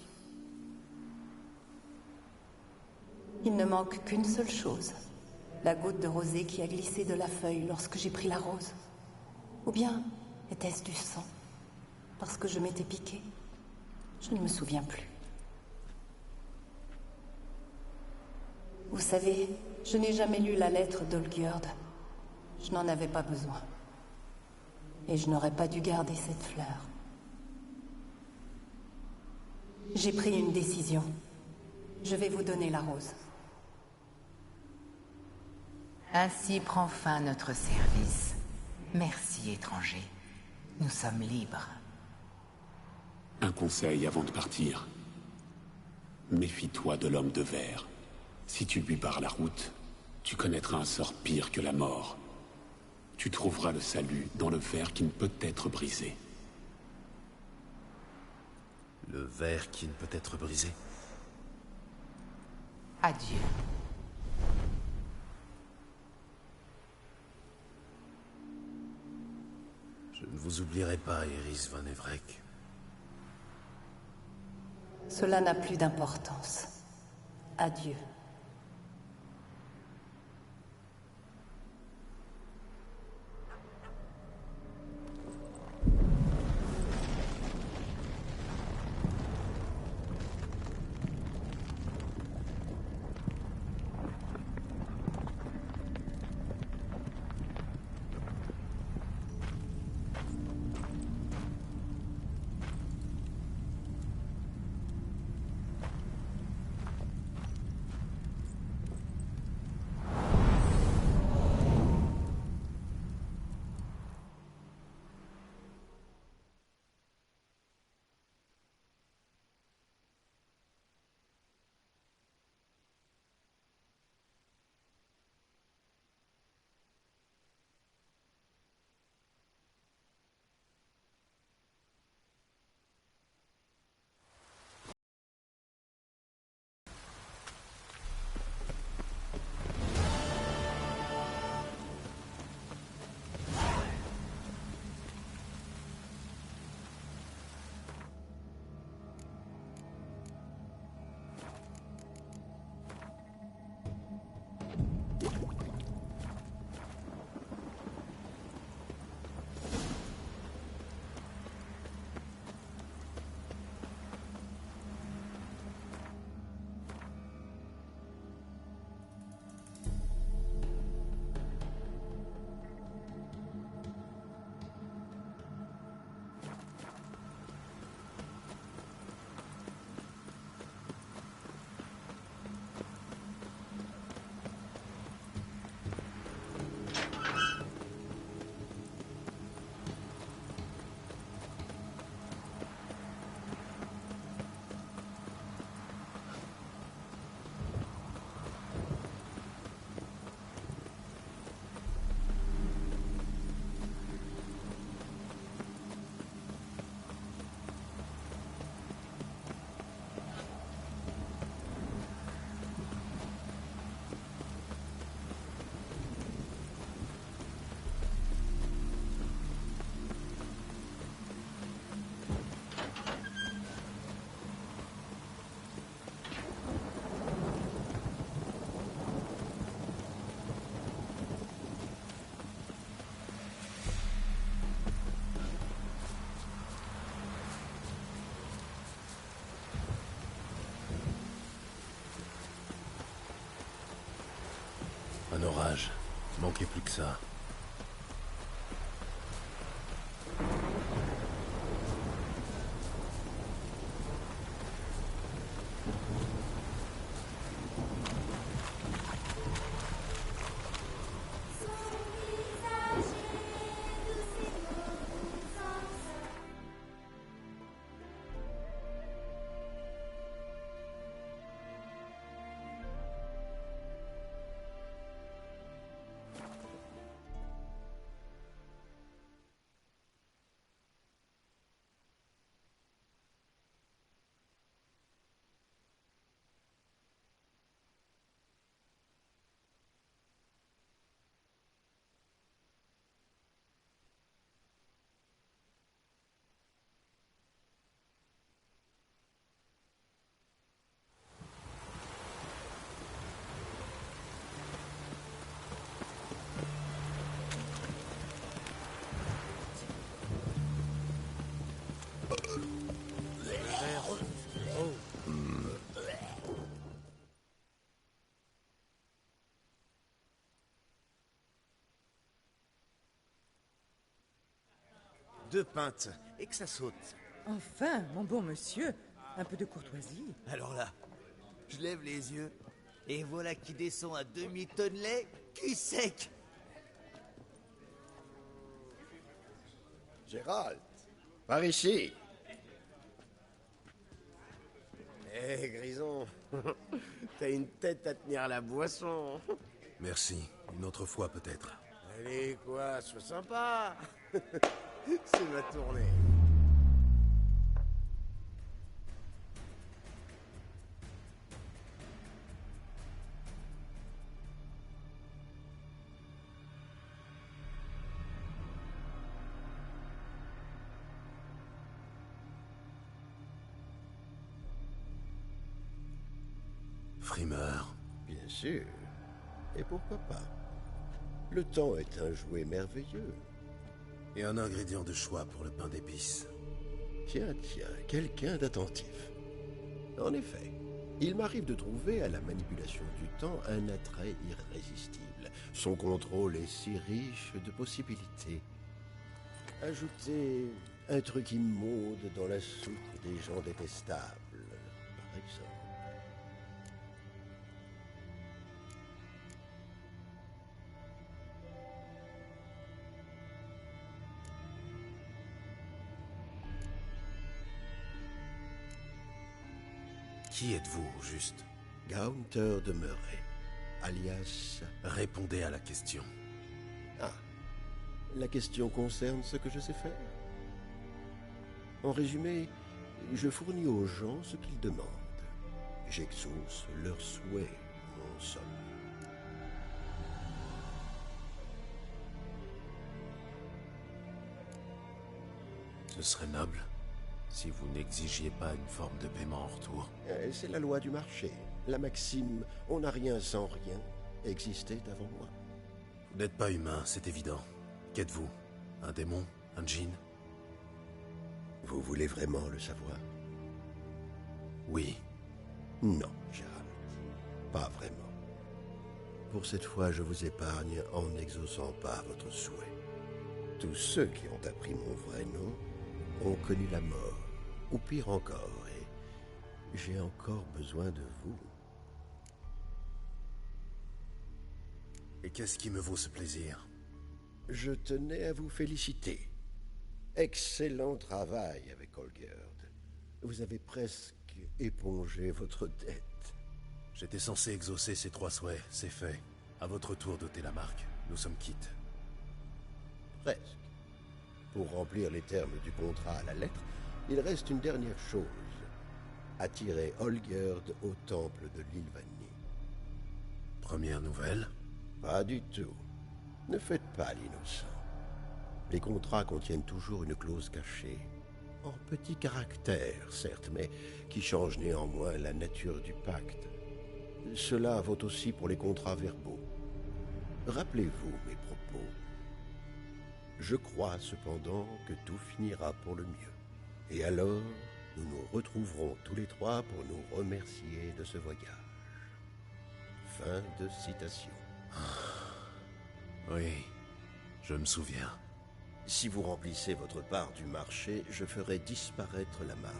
Il ne manque qu'une seule chose, la goutte de rosée qui a glissé de la feuille lorsque j'ai pris la rose. Ou bien était-ce du sang, parce que je m'étais piquée? Je ne me souviens plus. Vous savez, je n'ai jamais lu la lettre d'Olgierd. Je n'en avais pas besoin. Et je n'aurais pas dû garder cette fleur. J'ai pris une décision. Je vais vous donner la rose. Ainsi prend fin notre service. Merci, étranger. Nous sommes libres. Un conseil avant de partir. Méfie-toi de l'homme de verre. Si tu lui barres la route, tu connaîtras un sort pire que la mort. Tu trouveras le salut dans le verre qui ne peut être brisé. Le verre qui ne peut être brisé? Adieu. Je ne vous oublierai pas, Iris van Everec. Cela n'a plus d'importance. Adieu. orage. Manquait plus que ça. Deux pintes, et que ça saute. Enfin, mon bon monsieur, un peu de courtoisie. Alors là, je lève les yeux, et voilà qui descend à demi-tonne lait, cul sec. Gérald, par ici. Eh, Grison, t'as une tête à tenir la boisson. Merci. Une autre fois, peut-être. Allez, quoi, sois sympa. C'est ma tournée. Frimeur. Bien sûr. Et pourquoi pas? Le temps est un jouet merveilleux. Et un ingrédient de choix pour le pain d'épices. Tiens, quelqu'un d'attentif. En effet, il m'arrive de trouver à la manipulation du temps un attrait irrésistible. Son contrôle est si riche de possibilités. Ajoutez un truc immonde dans la soupe des gens détestables, par exemple. Qui êtes-vous, au juste? Gaunter de Murray, alias... Répondez à la question. Ah, la question concerne ce que je sais faire. En résumé, je fournis aux gens ce qu'ils demandent. J'exauce leurs souhaits, en somme. Ce serait noble si vous n'exigiez pas une forme de paiement en retour. C'est la loi du marché. La maxime « on n'a rien sans rien » existait avant moi. Vous n'êtes pas humain, c'est évident. Qu'êtes-vous? Un démon? Un djinn? Vous voulez vraiment le savoir? Oui. Non, Gérald. Pas vraiment. Pour cette fois, je vous épargne en n'exaucant pas votre souhait. Tous ceux qui ont appris mon vrai nom ont connu la mort, ou pire encore, et j'ai encore besoin de vous. Et qu'est-ce qui me vaut ce plaisir? Je tenais à vous féliciter. Excellent travail avec Olgerd. Vous avez presque épongé votre dette. J'étais censé exaucer ces 3 souhaits, c'est fait. À votre tour d'ôter la marque. Nous sommes quittes. Presque. Pour remplir les termes du contrat à la lettre, il reste une dernière chose. Attirer Olgerd au temple de l'Ilvanie. Première nouvelle? Pas du tout. Ne faites pas l'innocent. Les contrats contiennent toujours une clause cachée. En petit caractère, certes, mais qui change néanmoins la nature du pacte. Cela vaut aussi pour les contrats verbaux. Rappelez-vous mes propos. Je crois cependant que tout finira pour le mieux. Et alors, nous nous retrouverons tous les 3 pour nous remercier de ce voyage. Fin de citation. Oui, je me souviens. Si vous remplissez votre part du marché, je ferai disparaître la marque.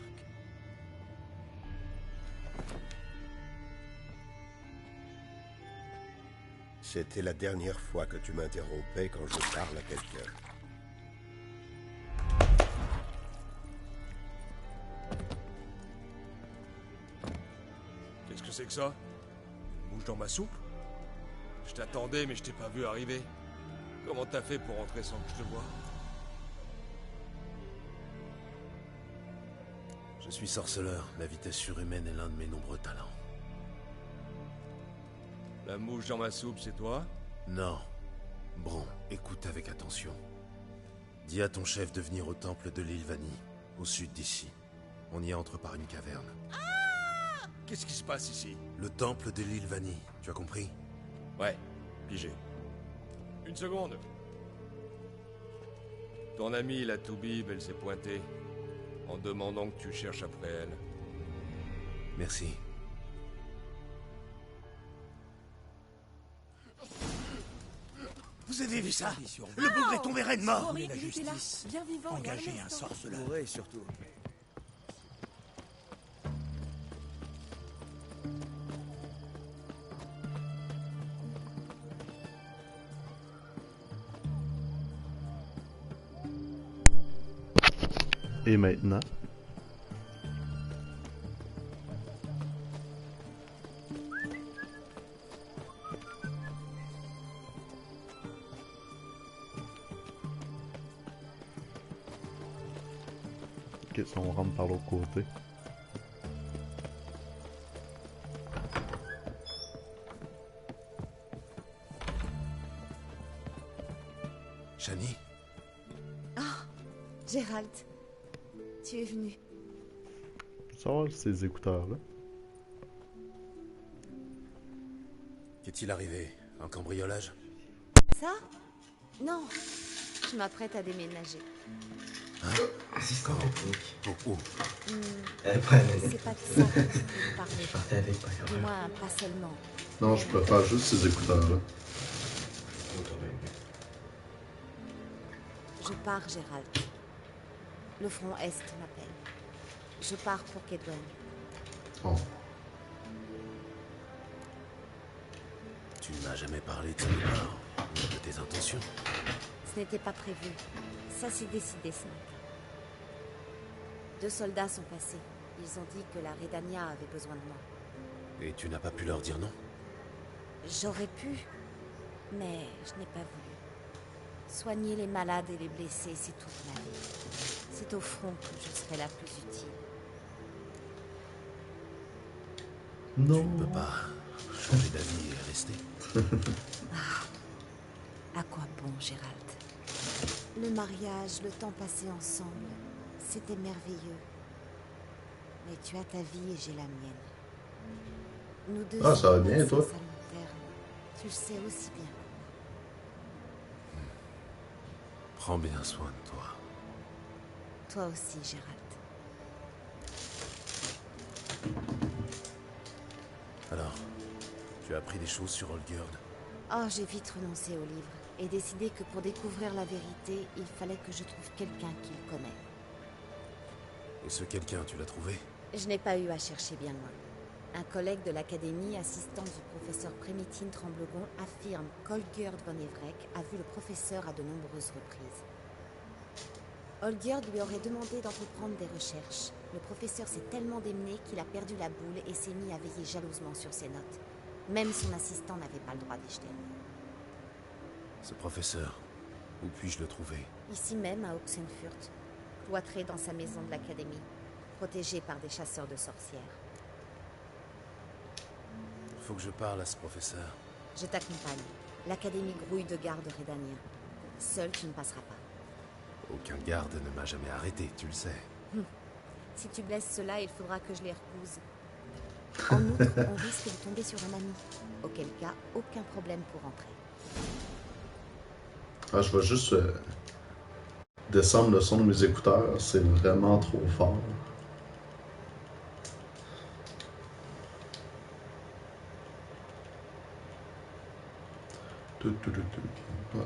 C'était la dernière fois que tu m'interrompais quand je parle à quelqu'un. Qu'est-ce que c'est que ça? Une mouche dans ma soupe? Je t'attendais, mais je t'ai pas vu arriver. Comment t'as fait pour rentrer sans que je te voie? Je suis sorceleur. La vitesse surhumaine est l'un de mes nombreux talents. La mouche dans ma soupe, c'est toi? Non. Bron, écoute avec attention. Dis à ton chef de venir au temple de l'île Vanille, au sud d'ici. On y entre par une caverne. Qu'est-ce qui se passe ici? Le temple de l'île Vanille, tu as compris? Ouais, pigé. Une seconde. Ton amie, la Toubib, elle s'est pointée, en demandant que tu cherches après elle. Merci. Vous avez vu ça? Le bougre est tombé raide mort. Mais la justice. Bien vivant. Engagez un sorceleur. Bourré, surtout. Et maintenant? Ok, si on rentre par l'autre côté. Shani? Ah, Gérald. Tu es venu. Ça va, ces écouteurs-là? Qu'est-il arrivé? Un cambriolage? Ça? Non. Je m'apprête à déménager. Assistant technique. Oh. Elle prenne. C'est pas de ça que je veux vous parler. Partez avec pas Du moins, pas seulement. Non, je préfère juste ces écouteurs-là. Je pars, Gérald. Le front Est m'appelle. Je pars pour Kedwen. Oh. Tu ne m'as jamais parlé de ce départ, ou de tes intentions. Ce n'était pas prévu. Ça s'est décidé ce matin. 2 soldats sont passés. Ils ont dit que la Redania avait besoin de moi. Et tu n'as pas pu leur dire non? J'aurais pu, mais je n'ai pas voulu. Soigner les malades et les blessés, c'est toute ma vie. C'est au front que je serai la plus utile. Non. Tu ne peux pas changer d'avis et rester. À quoi bon, Gérald? Le mariage, le temps passé ensemble, c'était merveilleux. Mais tu as ta vie et j'ai la mienne. Nous deux Ah, ça va bien, sommes toi? à long terme. Tu le sais aussi bien. Prends bien soin de toi. Toi aussi, Gérald. Alors, tu as appris des choses sur Olgerd? Oh, j'ai vite renoncé au livre et décidé que pour découvrir la vérité, il fallait que je trouve quelqu'un qui le connaît. Et ce quelqu'un, tu l'as trouvé? Je n'ai pas eu à chercher bien loin. Un collègue de l'académie, assistant du professeur Prémitine Tremblegon, affirme qu'Olgerd von Everec a vu le professeur à de nombreuses reprises. Olgerd lui aurait demandé d'entreprendre des recherches. Le professeur s'est tellement démené qu'il a perdu la boule et s'est mis à veiller jalousement sur ses notes. Même son assistant n'avait pas le droit d'y jeter un œil. Ce professeur, où puis-je le trouver? Ici même, à Oxenfurt, cloîtré dans sa maison de l'académie, protégé par des chasseurs de sorcières. Il faut que je parle à ce professeur. Je t'accompagne. L'académie grouille de gardes rédaniens. Seul, tu ne passeras pas. Aucun garde ne m'a jamais arrêté, tu le sais. Si tu blesses cela, il faudra que je les recouse. En outre, on risque de tomber sur un ami. Auquel cas, aucun problème pour entrer. Ah, je vais juste descendre le son de mes écouteurs, c'est vraiment trop fort. Ouais,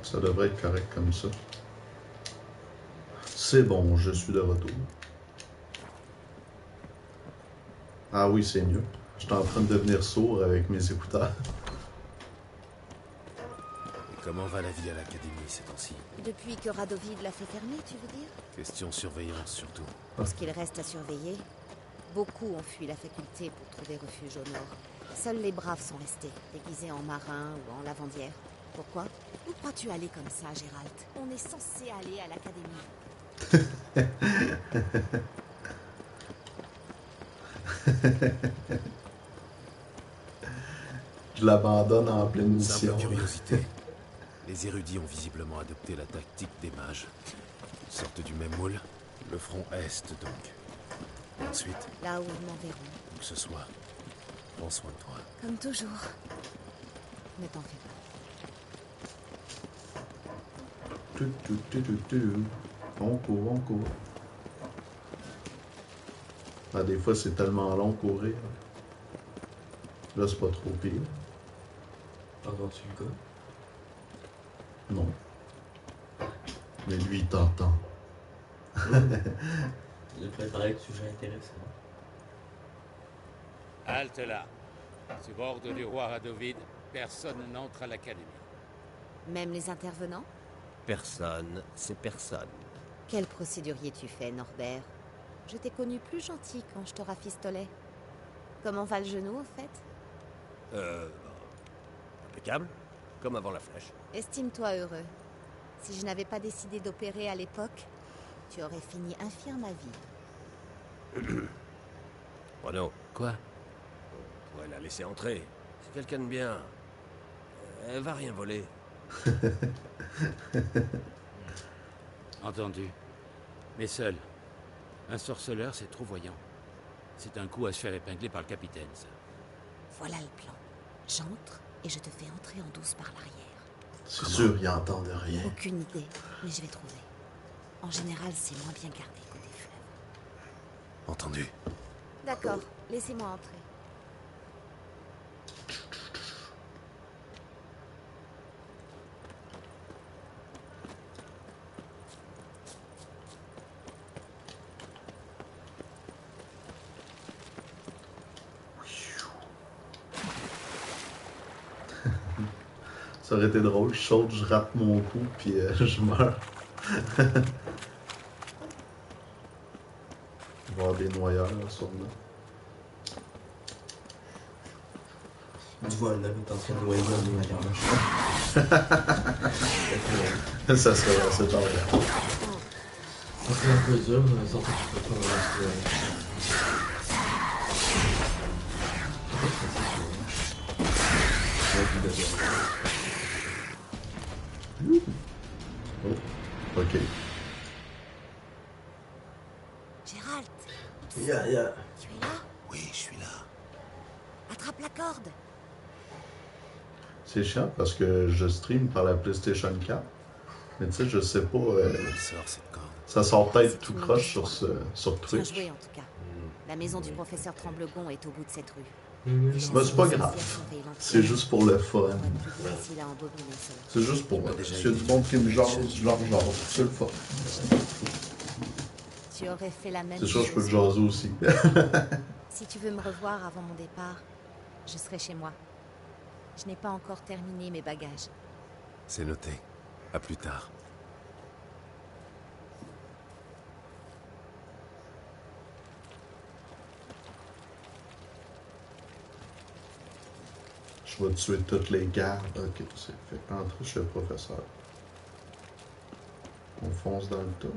ça devrait être correct comme ça. C'est bon, je suis de retour. Ah oui, c'est mieux. J'étais en train de devenir sourd avec mes écouteurs. Et comment va la vie à l'académie ces temps-ci? Depuis que Radovid l'a fait fermer, tu veux dire? Question surveillance surtout. Pour ce qu'il reste à surveiller, beaucoup ont fui la faculté pour trouver refuge au nord. Seuls les braves sont restés, déguisés en marins ou en lavandières. Pourquoi? Où crois-tu aller comme ça, Gérald? On est censé aller à l'académie. Je l'abandonne en pleine mission. Simple curiosité. Les érudits ont visiblement adopté la tactique des mages. Ils sortent du même moule, le front est donc. Et ensuite, là où ils m'enverront. Où que ce soit, prends soin de toi. Comme toujours. Ne t'en fais pas. On court, on court. Ah, des fois, c'est tellement long courir. Là, c'est pas trop pire. Entends-tu le gars? Non. Mais lui, il t'entend. Il préparé que sujet intéressant. Halte là. Sur ordre du roi Radovid, personne n'entre à l'académie. Même les intervenants? Personne, c'est personne. Quel procédurier tu fais, Norbert? Je t'ai connu plus gentil quand je te rafistolais. Comment va le genou, au fait? Impeccable. Comme avant la flèche. Estime-toi heureux. Si je n'avais pas décidé d'opérer à l'époque, tu aurais fini infirme à vie. Renaud. Quoi? On pourrait la laisser entrer. C'est quelqu'un de bien. Elle va rien voler. Entendu. Mais seul. Un sorceleur, c'est trop voyant. C'est un coup à se faire épingler par le capitaine, ça. Voilà le plan. J'entre et je te fais entrer en douce par l'arrière. C'est sûr, ils entendent rien. Aucune idée, mais je vais trouver. En général, c'est moins bien gardé côté fleuve. Entendu. D'accord, laissez-moi entrer. Ça aurait été drôle, je saute, je rate mon coup, puis je meurs. Il va y avoir des noyeurs, sûrement. Tu vois, le est en train de noyer dans les Ça serait assez drôle. Ça serait un peu dur, mais surtout que tu peux pas rester. Oh, ok. Gérald! Yeah. Tu es là? Oui, je suis là. Attrape la corde! C'est chiant parce que je stream par la PlayStation 4. Mais tu sais, je sais pas. Ça sort peut-être tout croche sur Bien Twitch. joué en tout cas. La maison du professeur Tremblegon est au bout de cette rue. Bah, c'est pas grave. C'est juste pour le fun. Facile à embobiner, cela. C'est juste pour moi. S'il y a du monde qui me jase, je leur jase. C'est le fun. Tu aurais fait la même C'est sûr, chose. je peux te jaser aussi. Si tu veux me revoir avant mon départ, je serai chez moi. Je n'ai pas encore terminé mes bagages. C'est noté. À plus tard. Je vais tuer toutes les gardes. Ok, c'est fait. Entrer chez le professeur. On fonce dans le tas.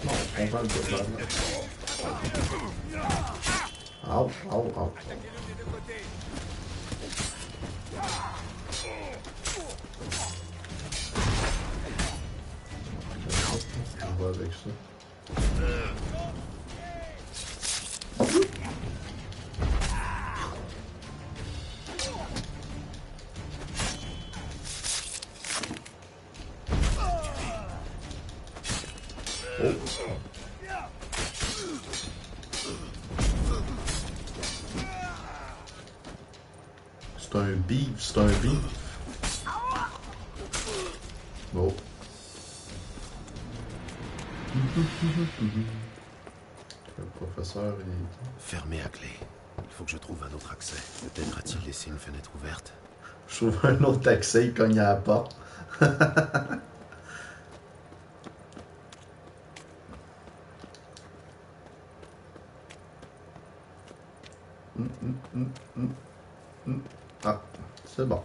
Bon, on va le tas. Au. On va avec ça. C'est un beef, c'est un beef. Bon. Le professeur est... Fermé à clé. Il faut que je trouve un autre accès. Peut-être a-t-il laissé une fenêtre ouverte. Je trouve un autre accès, il cogne à la porte. Ah, c'est bon.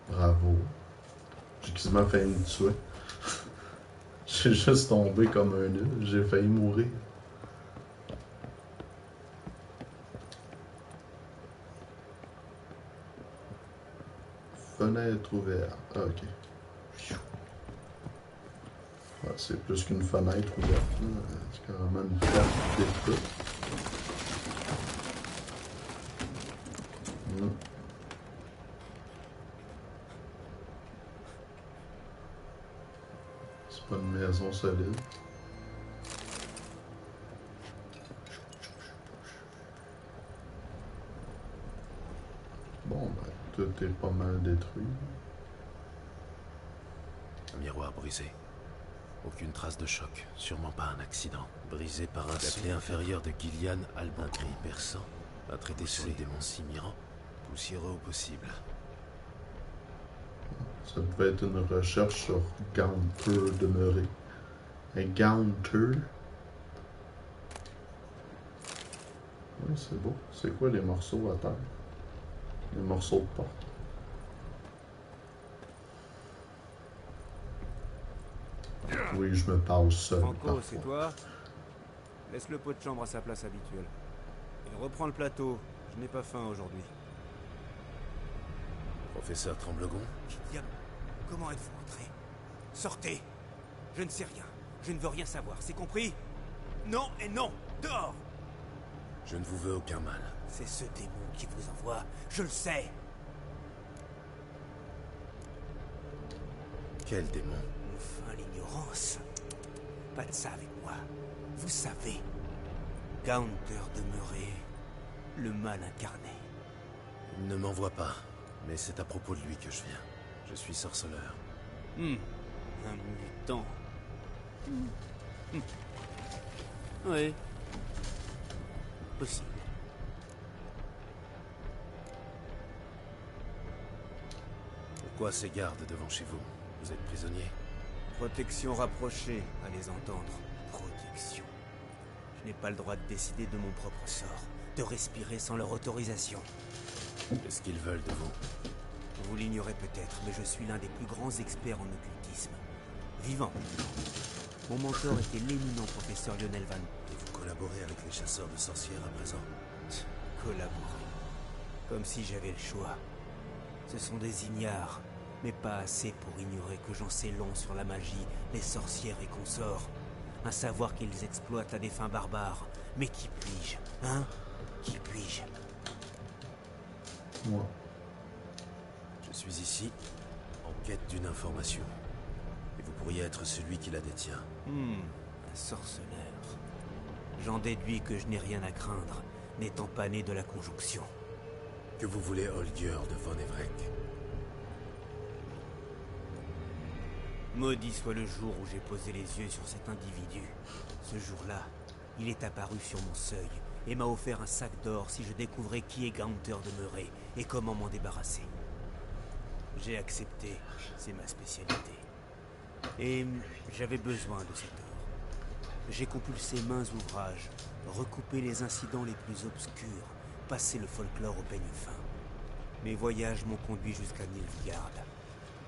Bravo. J'ai quasiment failli me tuer. J'ai juste tombé comme un nœud. J'ai failli mourir. Fenêtre ouverte. Ah, ok. Ah, c'est plus qu'une fenêtre ouverte. C'est carrément une porte détruite. C'est pas une maison solide. Bon, ben, tout est pas mal détruit. Un miroir brisé. Aucune trace de choc, sûrement pas un accident. Brisé par un clé inférieur de Gillian Alban. Un cri perçant, à traiter sur les démons si mirants, poussiéreux au possible. Ça devait être une recherche sur Gaunter demeuré. Un Gaunter? Oui, c'est beau. C'est quoi les morceaux à terre? Les morceaux de porte. Oui, je me parle seul. Franco, c'est toi? Laisse le pot de chambre à sa place habituelle. Et reprends le plateau. Je n'ai pas faim aujourd'hui. Professeur Tremblegon? Diable, comment êtes-vous entré? Sortez! Je ne sais rien. Je ne veux rien savoir, c'est compris? Non et non! Dehors! Je ne vous veux aucun mal. C'est ce démon qui vous envoie, je le sais! Quel démon? Enfin, l'ignorance. Pas de ça avec moi. Vous savez. Gaunter demeuré. Le mal incarné. Il ne m'envoie pas. Mais c'est à propos de lui que je viens. Je suis sorceleur. Un mutant. Oui. Possible. Pourquoi ces gardes devant chez vous? Vous êtes prisonnier? Protection rapprochée, à les entendre. Protection. Je n'ai pas le droit de décider de mon propre sort. De respirer sans leur autorisation. Qu'est-ce qu'ils veulent de vous? Vous l'ignorez peut-être, mais je suis l'un des plus grands experts en occultisme. Vivant. Mon mentor était l'éminent professeur Lionel Van. Et vous collaborez avec les chasseurs de sorcières à présent? Collaborer. Comme si j'avais le choix. Ce sont des ignares, mais pas assez pour ignorer que j'en sais long sur la magie, les sorcières et consorts. Un savoir qu'ils exploitent à des fins barbares. Mais qui puis-je? Hein? Qui puis-je? Moi. Je suis ici, en quête d'une information. Et vous pourriez être celui qui la détient. Un sorceleur. J'en déduis que je n'ai rien à craindre, n'étant pas né de la conjonction. Que vous voulez Holger de Von Everec? Maudit soit le jour où j'ai posé les yeux sur cet individu. Ce jour-là, il est apparu sur mon seuil et m'a offert un sac d'or si je découvrais qui est Gaunter demeuré et comment m'en débarrasser. J'ai accepté, c'est ma spécialité. Et j'avais besoin de cet or. J'ai compulsé maints ouvrages, recoupé les incidents les plus obscurs, passé le folklore au peigne fin. Mes voyages m'ont conduit jusqu'à Nilfgaard,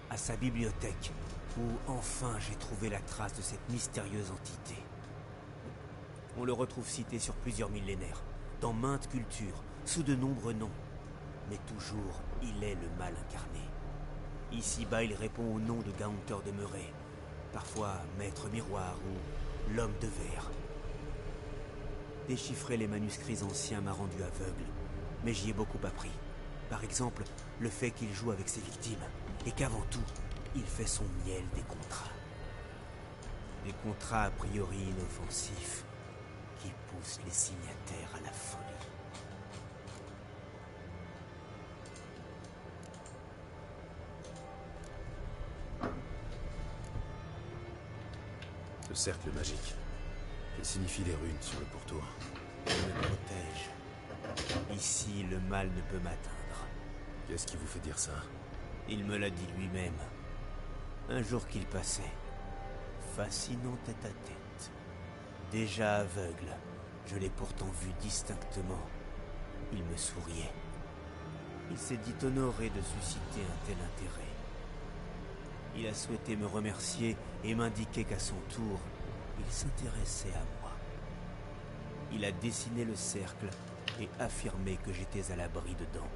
à sa bibliothèque, où enfin j'ai trouvé la trace de cette mystérieuse entité. On le retrouve cité sur plusieurs millénaires, dans maintes cultures, sous de nombreux noms. Mais toujours, il est le mal incarné. Ici-bas, il répond au nom de Gaunter demeuré, parfois Maître Miroir ou l'Homme de Verre. Déchiffrer les manuscrits anciens m'a rendu aveugle, mais j'y ai beaucoup appris. Par exemple, le fait qu'il joue avec ses victimes, et qu'avant tout, il fait son miel des contrats. Des contrats a priori inoffensifs qui poussent les signataires à la folie. Le cercle magique. Que signifient les runes sur le pourtour? Je me protège. Ici, le mal ne peut m'atteindre. Qu'est-ce qui vous fait dire ça? Il me l'a dit lui-même. Un jour qu'il passait, fascinant tête à tête. Déjà aveugle, je l'ai pourtant vu distinctement. Il me souriait. Il s'est dit honoré de susciter un tel intérêt. Il a souhaité me remercier et m'indiquer qu'à son tour, il s'intéressait à moi. Il a dessiné le cercle et affirmé que j'étais à l'abri dedans.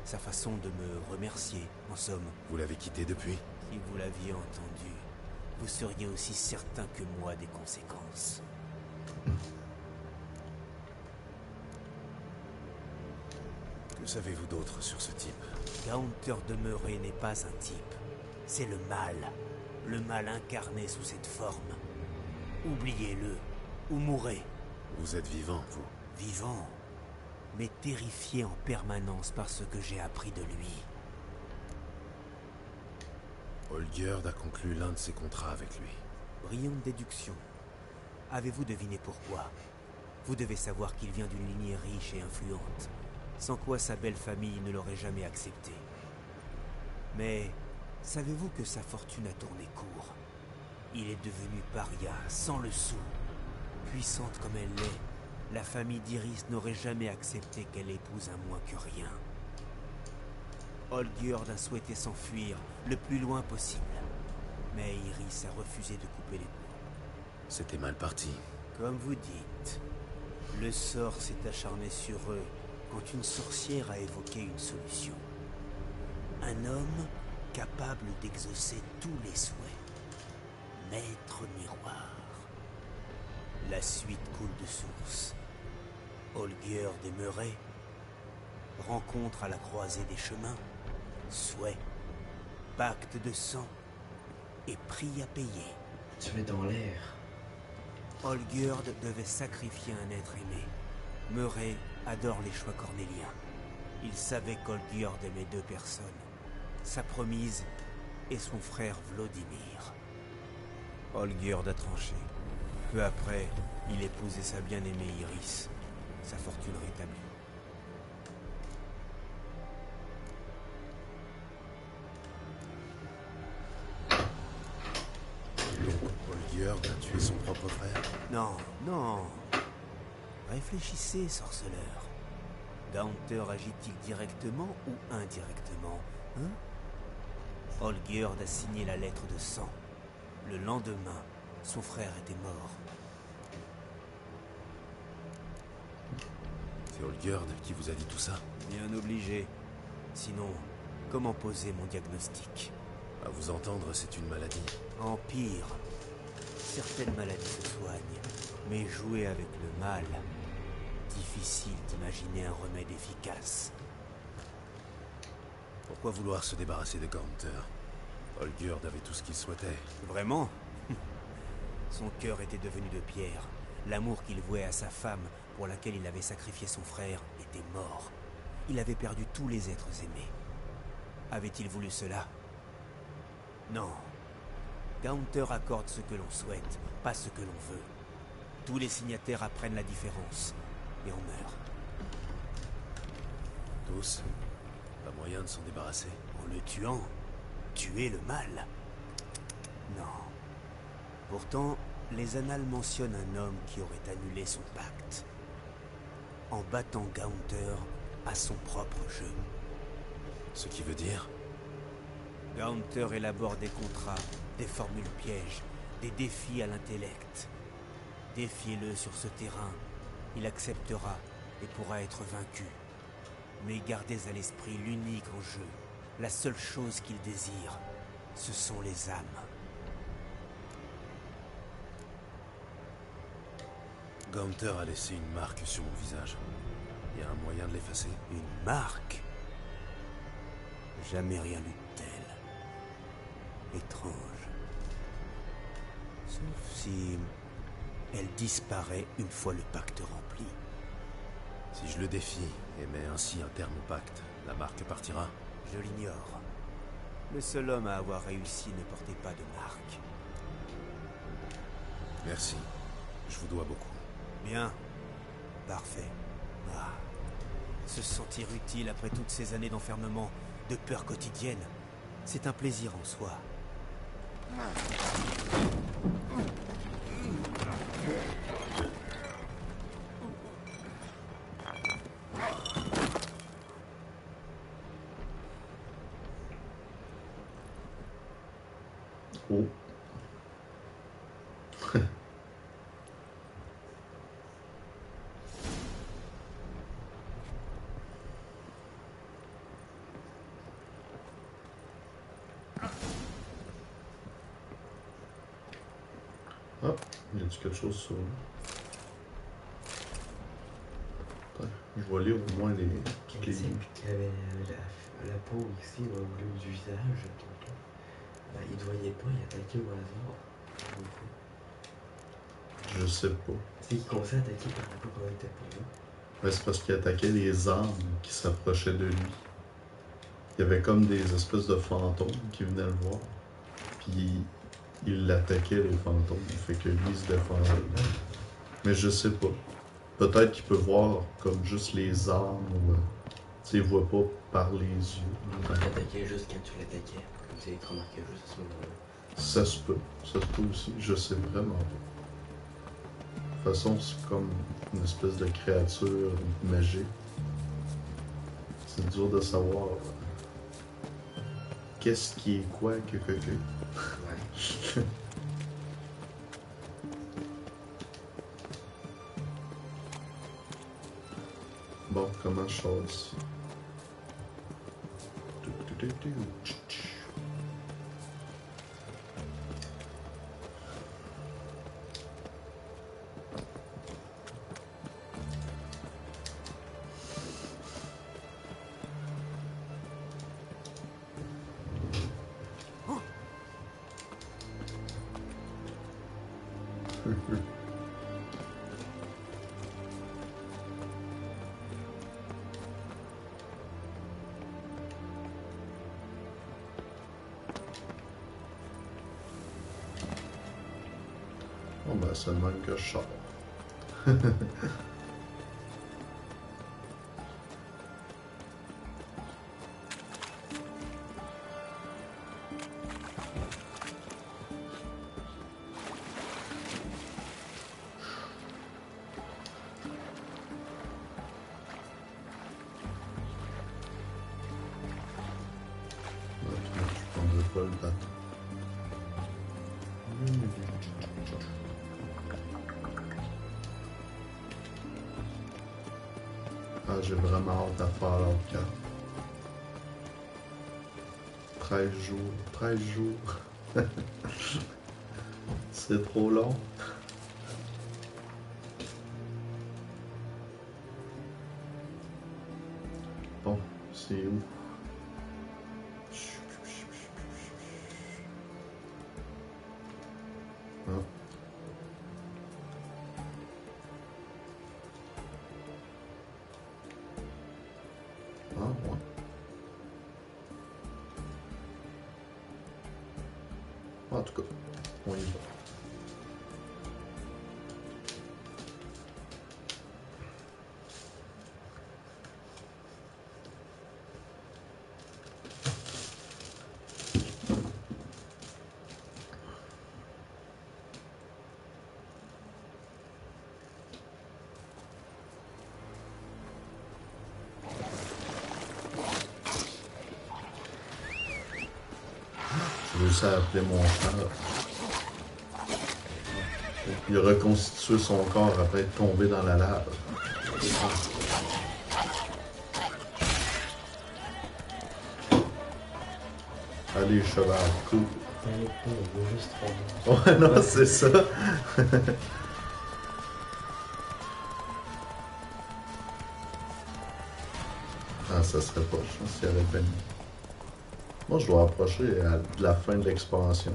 Sa façon de me remercier, en somme. Vous l'avez quitté depuis? Si vous l'aviez entendu, vous seriez aussi certain que moi des conséquences. Que savez-vous d'autre sur ce type? Gaunter demeuré n'est pas un type. C'est le mal incarné sous cette forme. Oubliez-le, ou mourrez. Vous êtes vivant, vous? Vivant, mais terrifié en permanence par ce que j'ai appris de lui. Olgierd a conclu l'un de ses contrats avec lui. Brillante déduction. Avez-vous deviné pourquoi? Vous devez savoir qu'il vient d'une lignée riche et influente, sans quoi sa belle famille ne l'aurait jamais accepté. Mais savez-vous que sa fortune a tourné court? Il est devenu paria, sans le sou. Puissante comme elle l'est, la famille d'Iris n'aurait jamais accepté qu'elle épouse un moins que rien. Olgierd a souhaité s'enfuir le plus loin possible, mais Iris a refusé de couper les ponts. C'était mal parti. Comme vous dites, le sort s'est acharné sur eux quand une sorcière a évoqué une solution. Un homme capable d'exaucer tous les souhaits. Maître miroir. La suite coule de source. Olgierd et Murray. Rencontre à la croisée des chemins. Souhait. Pacte de sang. Et prix à payer. Tu es dans l'air. Olgierd devait sacrifier un être aimé. Murray adore les choix cornéliens. Il savait qu'Olgierd aimait deux personnes. Sa promise et son frère Vladimir. Olgierd a tranché. Peu après, il épousait sa bien-aimée Iris. Sa fortune rétablie. Donc, Olgierd a tué son propre frère? Non, non. Réfléchissez, sorceleur. Gaunter agit-il directement ou indirectement, hein? Olgierd a signé la lettre de sang. Le lendemain, son frère était mort. C'est Olgierd qui vous a dit tout ça? Bien obligé. Sinon, comment poser mon diagnostic? À vous entendre, c'est une maladie. Empire. Certaines maladies se soignent, mais jouer avec le mal... Difficile d'imaginer un remède efficace. Pourquoi vouloir se débarrasser de Gaunter? Olgierd avait tout ce qu'il souhaitait. Vraiment? Son cœur était devenu de pierre. L'amour qu'il vouait à sa femme, pour laquelle il avait sacrifié son frère, était mort. Il avait perdu tous les êtres aimés. Avait-il voulu cela? Non. Gaunter accorde ce que l'on souhaite, pas ce que l'on veut. Tous les signataires apprennent la différence. Et on meurt. Tous? Pas moyen de s'en débarrasser? En le tuant? Tuer le mal? Non. Pourtant, les annales mentionnent un homme qui aurait annulé son pacte. En battant Gaunter à son propre jeu. Ce qui veut dire? Gaunter élabore des contrats, des formules pièges, des défis à l'intellect. Défiez-le sur ce terrain. Il acceptera et pourra être vaincu. Mais gardez à l'esprit l'unique enjeu. La seule chose qu'il désire, ce sont les âmes. Gaunter a laissé une marque sur mon visage. Il y a un moyen de l'effacer? Une marque? Jamais rien eu de tel. Étrange. Ce Sauf si elle disparaît une fois le pacte rempli. Si je le défie et mets ainsi un terme au pacte, la marque partira? Je l'ignore. Le seul homme à avoir réussi ne portait pas de marque. Merci. Je vous dois beaucoup. Bien. Parfait. Ah. Se sentir utile après toutes ces années d'enfermement, de peur quotidienne, c'est un plaisir en soi. Oh. Ah, il y a quelque chose sur lui. Je vais lire au moins les lignes. Il y avait la peau ici au lieu du visage. Ben, il ne voyait pas, il attaquait au hasard. Je sais pas. C'est qu'il commençait à attaquer par rapport quand il était pas là. Ouais, c'est parce qu'il attaquait les âmes qui s'approchaient de lui. Il y avait comme des espèces de fantômes qui venaient le voir. Puis il l'attaquait, les fantômes. Fait que lui, il se défendait. Mais je sais pas. Peut-être qu'il peut voir comme juste les âmes ou... tu sais, il voit pas par les yeux. Il t'attaquait juste quand tu l'attaquais. Comme ça, il te remarquait juste à ce moment-là. Ça se peut. Ça se peut aussi. Je sais vraiment pas. De toute façon, c'est comme une espèce de créature magique. C'est dur de savoir qu'est-ce qui est quoi que. Ouais. Bon, comment je sors d'ici? Bon ben c'est le même que je sors. Je prendrai pas le bateau. Ah, j'ai vraiment hâte à faire l'autre carte. 13 jours. 13 jours. C'est trop long. Bon, c'est où? Ah. Ah, ouais. En tout cas, on y va. J'ai réussi à appeler mon frère. Il a reconstitué son corps après être tombé dans la lave. Allez, cheval, cool. Ouais, non, c'est ça. Ah, ça serait pas, je pense qu'il y avait peine. Moi, je dois approcher à la fin de l'expansion.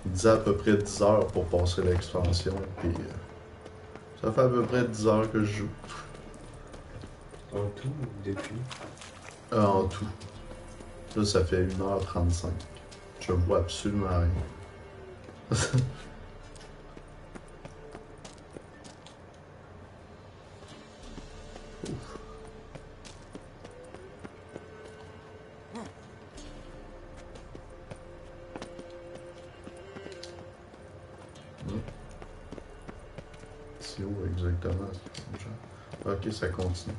Il disait à peu près 10 heures pour passer l'expansion, puis ça fait à peu près 10 heures que je joue. En tout ou depuis? En tout. Là, ça fait 1h35. Je vois absolument rien. C'est où exactement? Ok, ça continue.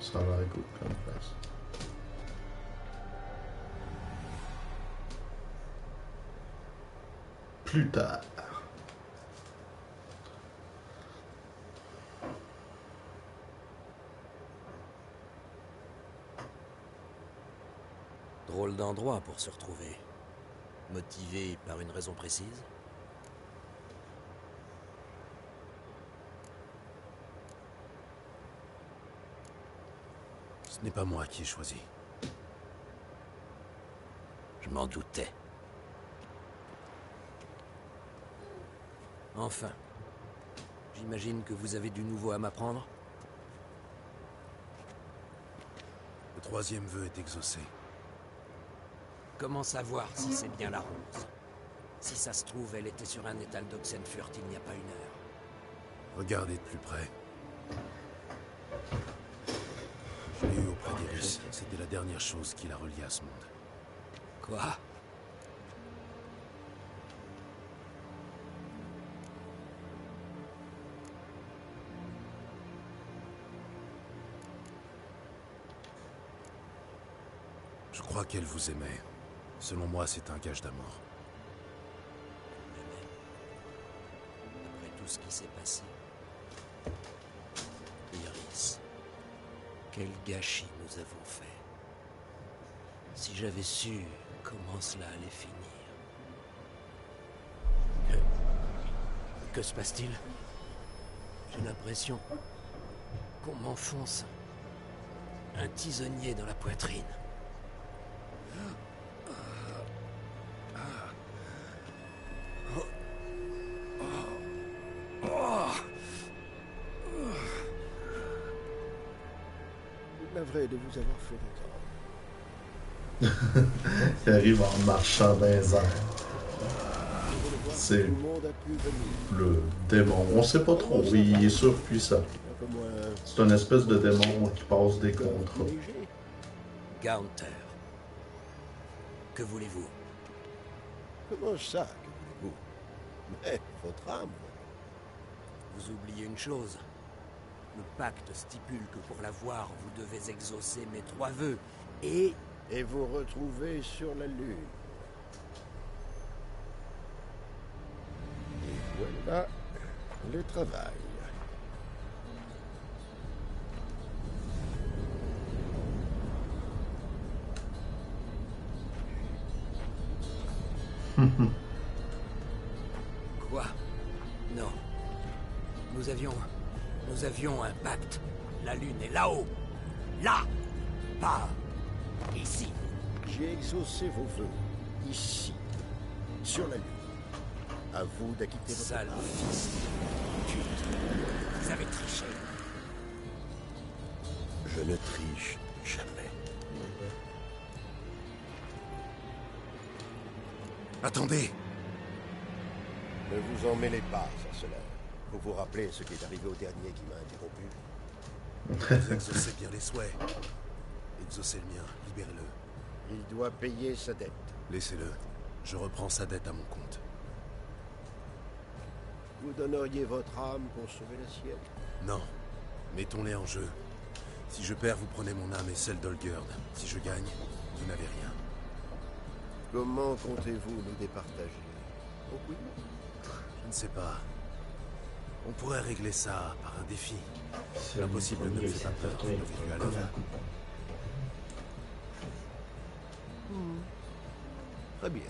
Ça a l'air cool comme place. Plus tard. Drôle d'endroit pour se retrouver. Motivé par une raison précise? Ce n'est pas moi qui ai choisi. Je m'en doutais. Enfin. J'imagine que vous avez du nouveau à m'apprendre? Le troisième vœu est exaucé. Comment savoir si c'est bien la rose? Si ça se trouve, elle était sur un étal d'Oxenfurt il n'y a pas une heure. Regardez de plus près. Je l'ai eu auprès d'Iris. C'était la dernière chose qui la reliait à ce monde. Quoi? Je crois qu'elle vous aimait. Selon moi, c'est un gage d'amour. Après tout ce qui s'est passé. Iris. Quel gâchis nous avons fait. Si j'avais su comment cela allait finir. Que se passe-t-il? J'ai l'impression qu'on m'enfonce un tisonnier dans la poitrine. Navré de vous avoir fait de tort. Il arrive en marchant dans les airs. C'est le démon. On sait pas trop. Il est surpuissant. C'est une espèce de démon qui passe des contrats. Gaunter. Que voulez-vous? Comment ça, que voulez-vous? Mais votre âme. Vous oubliez une chose. Le pacte stipule que pour l'avoir, vous devez exaucer mes 3 vœux. Et vous retrouver sur la Lune. Et voilà le travail. Quoi? Non. Nous avions un pacte. La Lune est là-haut. Là! Pas ici. J'ai exaucé vos vœux. Ici. Sur la Lune. À vous d'acquitter votre... Sale fils de pute. Vous avez triché. Je ne triche jamais. Attendez! Ne vous en mêlez pas, sorceleur. Vous vous rappelez ce qui est arrivé au dernier qui m'a interrompu? Vous exaucez bien les souhaits. Exaucez le mien, libérez-le. Il doit payer sa dette. Laissez-le. Je reprends sa dette à mon compte. Vous donneriez votre âme pour sauver la sienne? Non. Mettons-les en jeu. Si je perds, vous prenez mon âme et celle d'Olgerd. Si je gagne, vous n'avez rien. Comment comptez-vous nous départager? Oh oui. Je ne sais pas. On pourrait régler ça par un défi. L'impossible ne me fait pas peur, vous l'avez vu à l'œuvre. Très bien,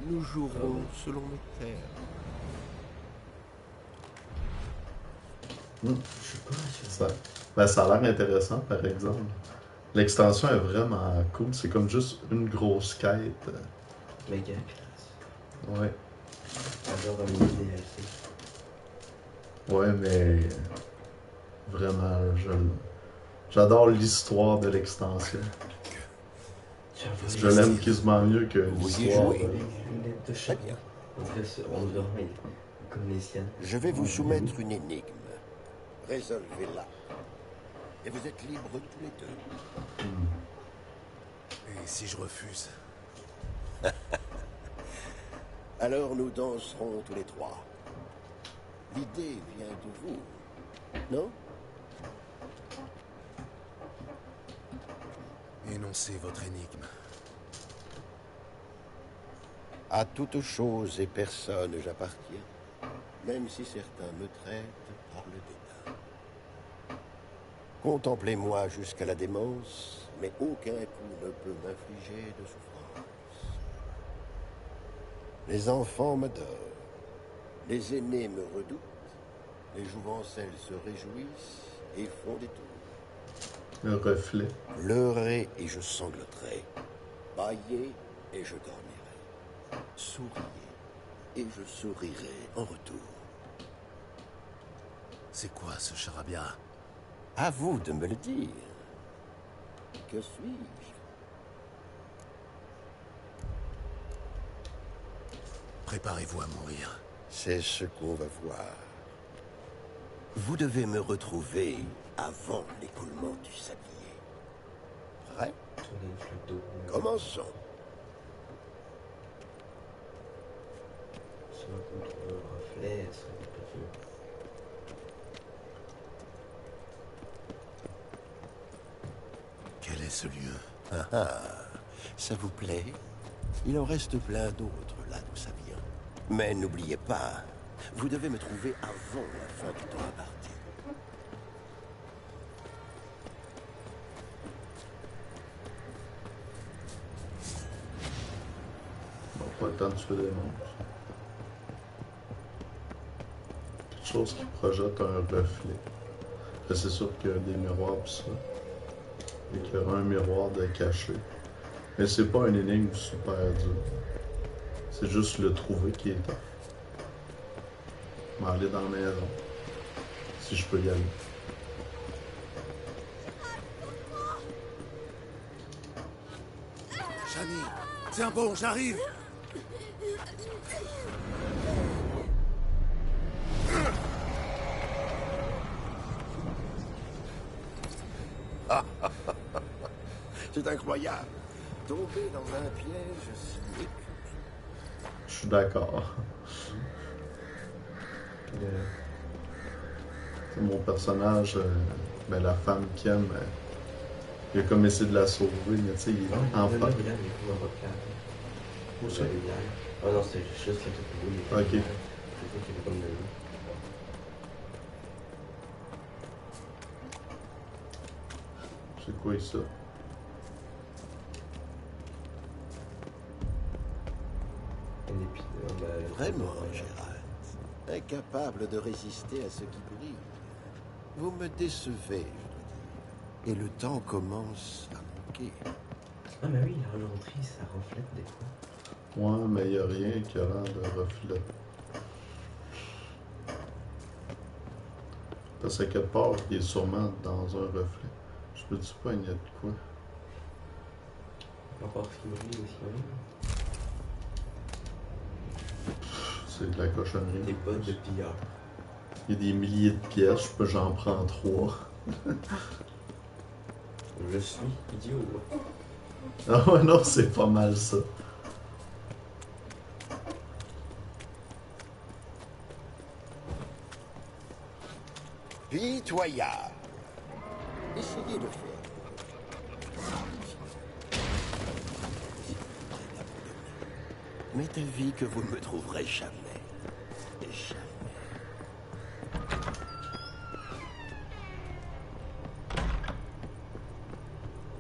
mais nous jouerons selon nos termes. Je sais pas. Ça, ben, ça a l'air intéressant, par exemple. L'extension est vraiment cool. C'est comme juste une grosse quête. Méga classe. Ouais. J'adore dans les DLC. Ouais, mais vraiment, j'adore l'histoire de l'extension. Je l'aime quasiment mieux que l'histoire. Les lunettes de chat. On dormait comme les siennes. Je vais vous soumettre une énigme. Résolvez-la. Et vous êtes libres tous les deux. Et si je refuse? Alors nous danserons tous les trois. L'idée vient de vous, non? Énoncez votre énigme. À toute chose et personne j'appartiens, même si certains me traitent par le dédain. Contemplez-moi jusqu'à la démence, mais aucun coup ne peut m'infliger de souffrance. Les enfants m'adorent, les aînés me redoutent, les jouvencelles se réjouissent et font des tours. Le reflet. Pleurez et je sangloterai, baillez et je dormirai, souriez et je sourirai en retour. C'est quoi ce charabia? À vous de me le dire. Que suis-je? Préparez-vous à mourir. C'est ce qu'on va voir. Vous devez me retrouver avant l'écoulement du sablier. Prêt? Commençons. Soit contre le reflet, soit contre le feu. Quel est ce lieu? Ah ah, ça vous plaît? Il en reste plein d'autres là d'où ça vient. Mais n'oubliez pas, vous devez me trouver avant la fin du temps imparti. Bon, pas le temps de tuer des monstres. Quelque chose qui projette un reflet. Là, c'est sûr qu'il y a des miroirs pis ça. Et qu'il y aura un miroir de caché. Mais c'est pas une énigme super dure. C'est juste le trouver qui est tough. Je vais aller dans la maison. Si je peux y aller. Shani, tiens bon, j'arrive. C'est incroyable. Tomber dans un piège si écu. Je suis d'accord. C'est mon personnage, ben, la femme qui aime, il a comme essayé de la sauver, mais tu sais, il est en fait. Où ça? Ah non, c'était juste la toute boule. Ok. C'est toi qui est comme de l'eau. C'est quoi ça? Vraiment, Gérald. Incapable de résister à ce qui brille. Vous me décevez, je dois dire. Et le temps commence à manquer. Ah mais oui, l'argenterie, ça reflète des fois. Ouais, mais il n'y a rien qui a l'air de reflet. Parce qu'à quelque part, il est sûrement dans un reflet. Je me dis pas, il y a de quoi. Encore ce qui brille aussi, oui. C'est de la cochonnerie. Des bottes de pillard. Il y a des milliers de pièces, je sais pas, j'en prends 3. Je suis idiot. Ah ouais, non, c'est pas mal ça. Pitoyable. Essayez de faire. Mais devis que vous ne me trouverez jamais. Et jamais.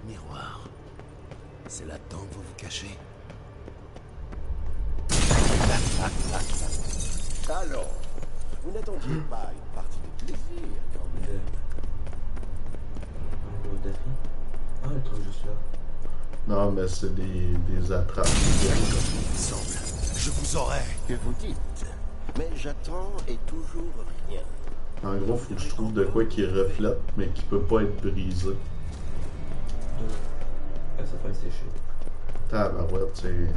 Miroir. C'est là-dedans que vous vous cachez. Alors, vous n'attendiez pas une partie de plaisir, Non, mais c'est des attrapes. Il semble. Je vous aurai. Que vous dites? Mais j'attends et toujours rien. En gros, faut que je trouve de quoi qui reflète, mais qui peut pas être brisé. Ça fait sécher. Tabarouette, c'est...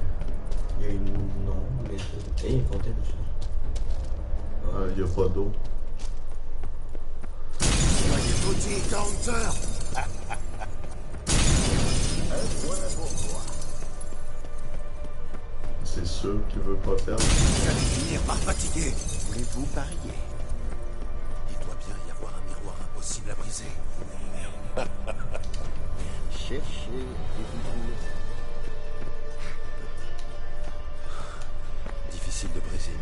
Il y a une... Non, mais... il y a une fontaine aussi. Il y a pas d'eau. Soyez maudits, Gaunter. Un point pour moi. C'est sûr qu'il veut pas perdre. Vous allez finir par fatiguer. Voulez-vous parier? Il doit bien y avoir un miroir impossible à briser. Cherchez et vous trouvez. Difficile de briser.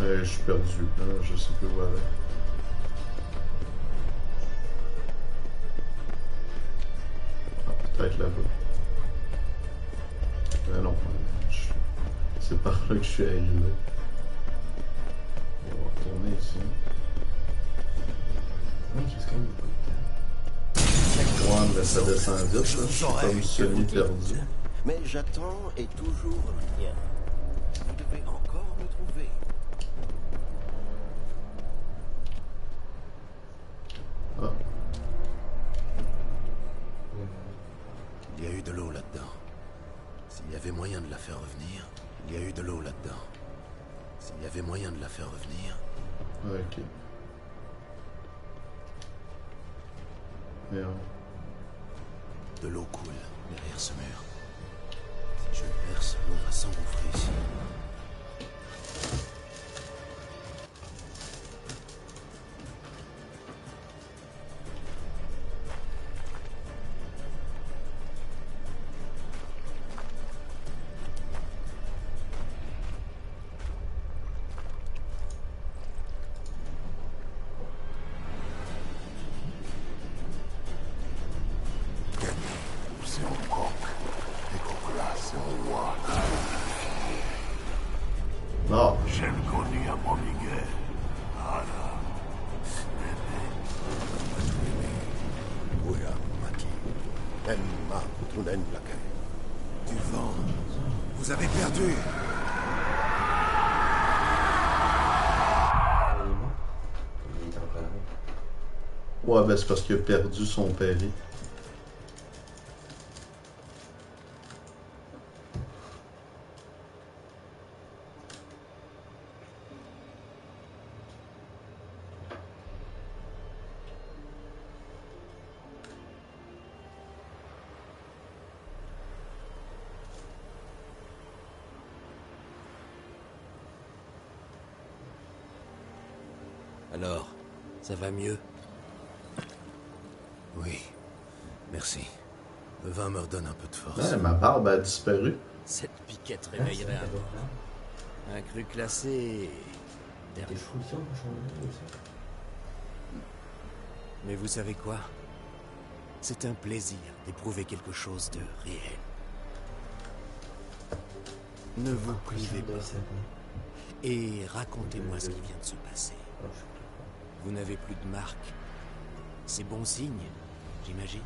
Je suis perdu. Je sais plus où aller. Ah, peut-être là-bas. Non, c'est par là que je suis arrivé. On va retourner ici. Oui, il reste quand même beaucoup de temps. Ouais, mais ça descend vite, là. Je suis comme semi-perdu. Mais j'attends et toujours rien. Vous devez encore me trouver. Ah. Il y a eu de l'eau là-dedans. S'il y avait moyen de la faire revenir, il y a eu de l'eau là-dedans. S'il y avait moyen de la faire revenir. Ok. Merde. De l'eau coule derrière ce mur. Si je le perce, l'eau va s'engouffrer ici. Non. J'aime connu à mon égard. Voilà. Ouya, Maki. Emma, Tunen Lake. Du vent. Vous avez perdu. Ouais, ben c'est parce qu'il a perdu son péril. Alors, ça va mieux? Oui, merci. Le vin me redonne un peu de force. Ouais, ma barbe a disparu. Cette piquette réveillerait un mort. Un cru classé... dernier. Mais vous savez quoi? C'est un plaisir d'éprouver quelque chose de réel. Ne vous privez pas. Et racontez-moi ce qui vient de se passer. Vous n'avez plus de marque. C'est bon signe, j'imagine.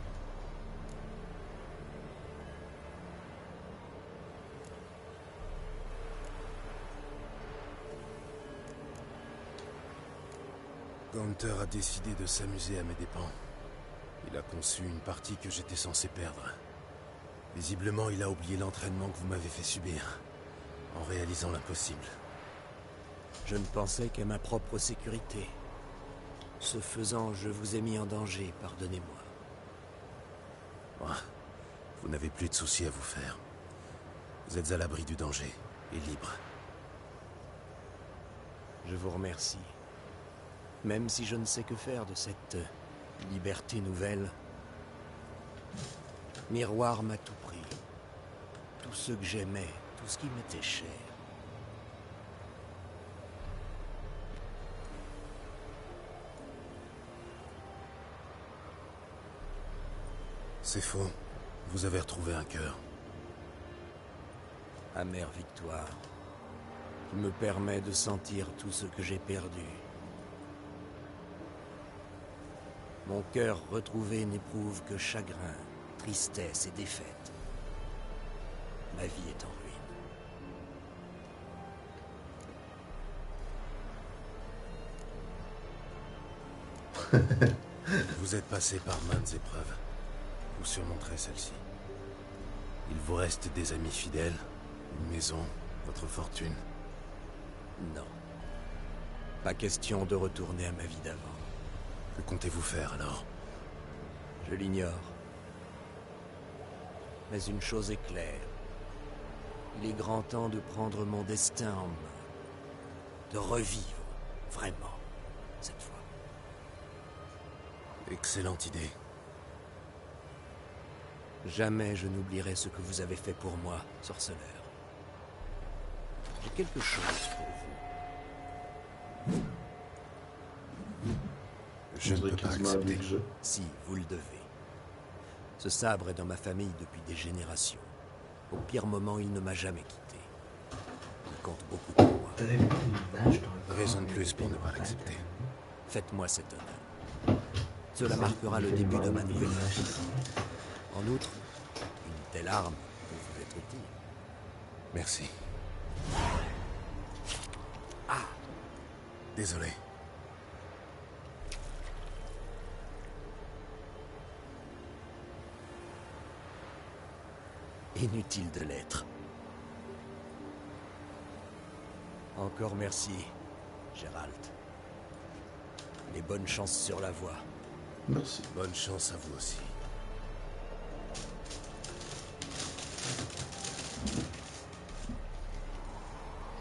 Gaunter a décidé de s'amuser à mes dépens. Il a conçu une partie que j'étais censé perdre. Visiblement, il a oublié l'entraînement que vous m'avez fait subir, en réalisant l'impossible. Je ne pensais qu'à ma propre sécurité. Ce faisant, je vous ai mis en danger, pardonnez-moi. Vous n'avez plus de soucis à vous faire. Vous êtes à l'abri du danger, et libre. Je vous remercie. Même si je ne sais que faire de cette liberté nouvelle, Miroir m'a tout pris. Tout ce que j'aimais, tout ce qui m'était cher. C'est faux. Vous avez retrouvé un cœur. Amère victoire, qui me permet de sentir tout ce que j'ai perdu. Mon cœur retrouvé n'éprouve que chagrin, tristesse et défaite. Ma vie est en ruine. Vous êtes passé par maintes épreuves. Vous surmonterez celle-ci. Il vous reste des amis fidèles, une maison, votre fortune. Non. Pas question de retourner à ma vie d'avant. Que comptez-vous faire alors? Je l'ignore. Mais une chose est claire. Il est grand temps de prendre mon destin en main. De revivre, vraiment, cette fois. Excellente idée. Jamais je n'oublierai ce que vous avez fait pour moi, sorceleur. J'ai quelque chose pour vous. Je ne peux pas accepter. Si, vous le devez. Ce sabre est dans ma famille depuis des générations. Au pire moment, il ne m'a jamais quitté. Il compte beaucoup pour moi. Raison de plus pour ne pas l'accepter. Faites-moi cet honneur. Cela marquera le début de ma nouvelle vie. En outre, une telle arme peut vous être utile. Merci. Ah! Désolé. Inutile de l'être. Encore merci, Gérald. Et bonne chance sur la voie. Merci. Bonne chance à vous aussi.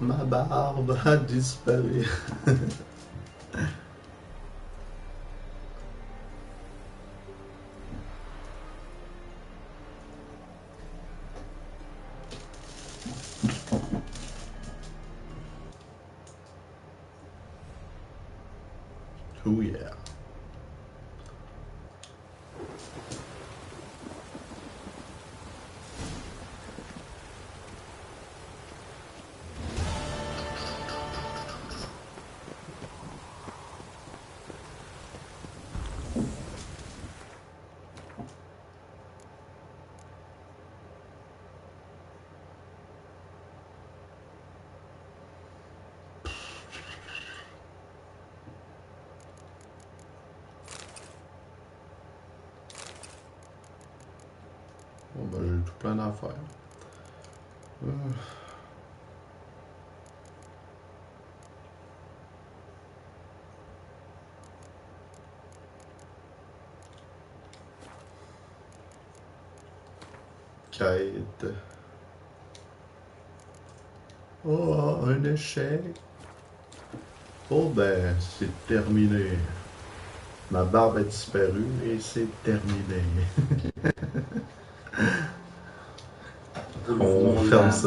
Ma barbe a disparu. Oh yeah. Bon ben j'ai tout plein d'affaires. Quête. Oh, un échec. Oh ben, c'est terminé. Ma barbe a disparu et c'est terminé. On ferme ça.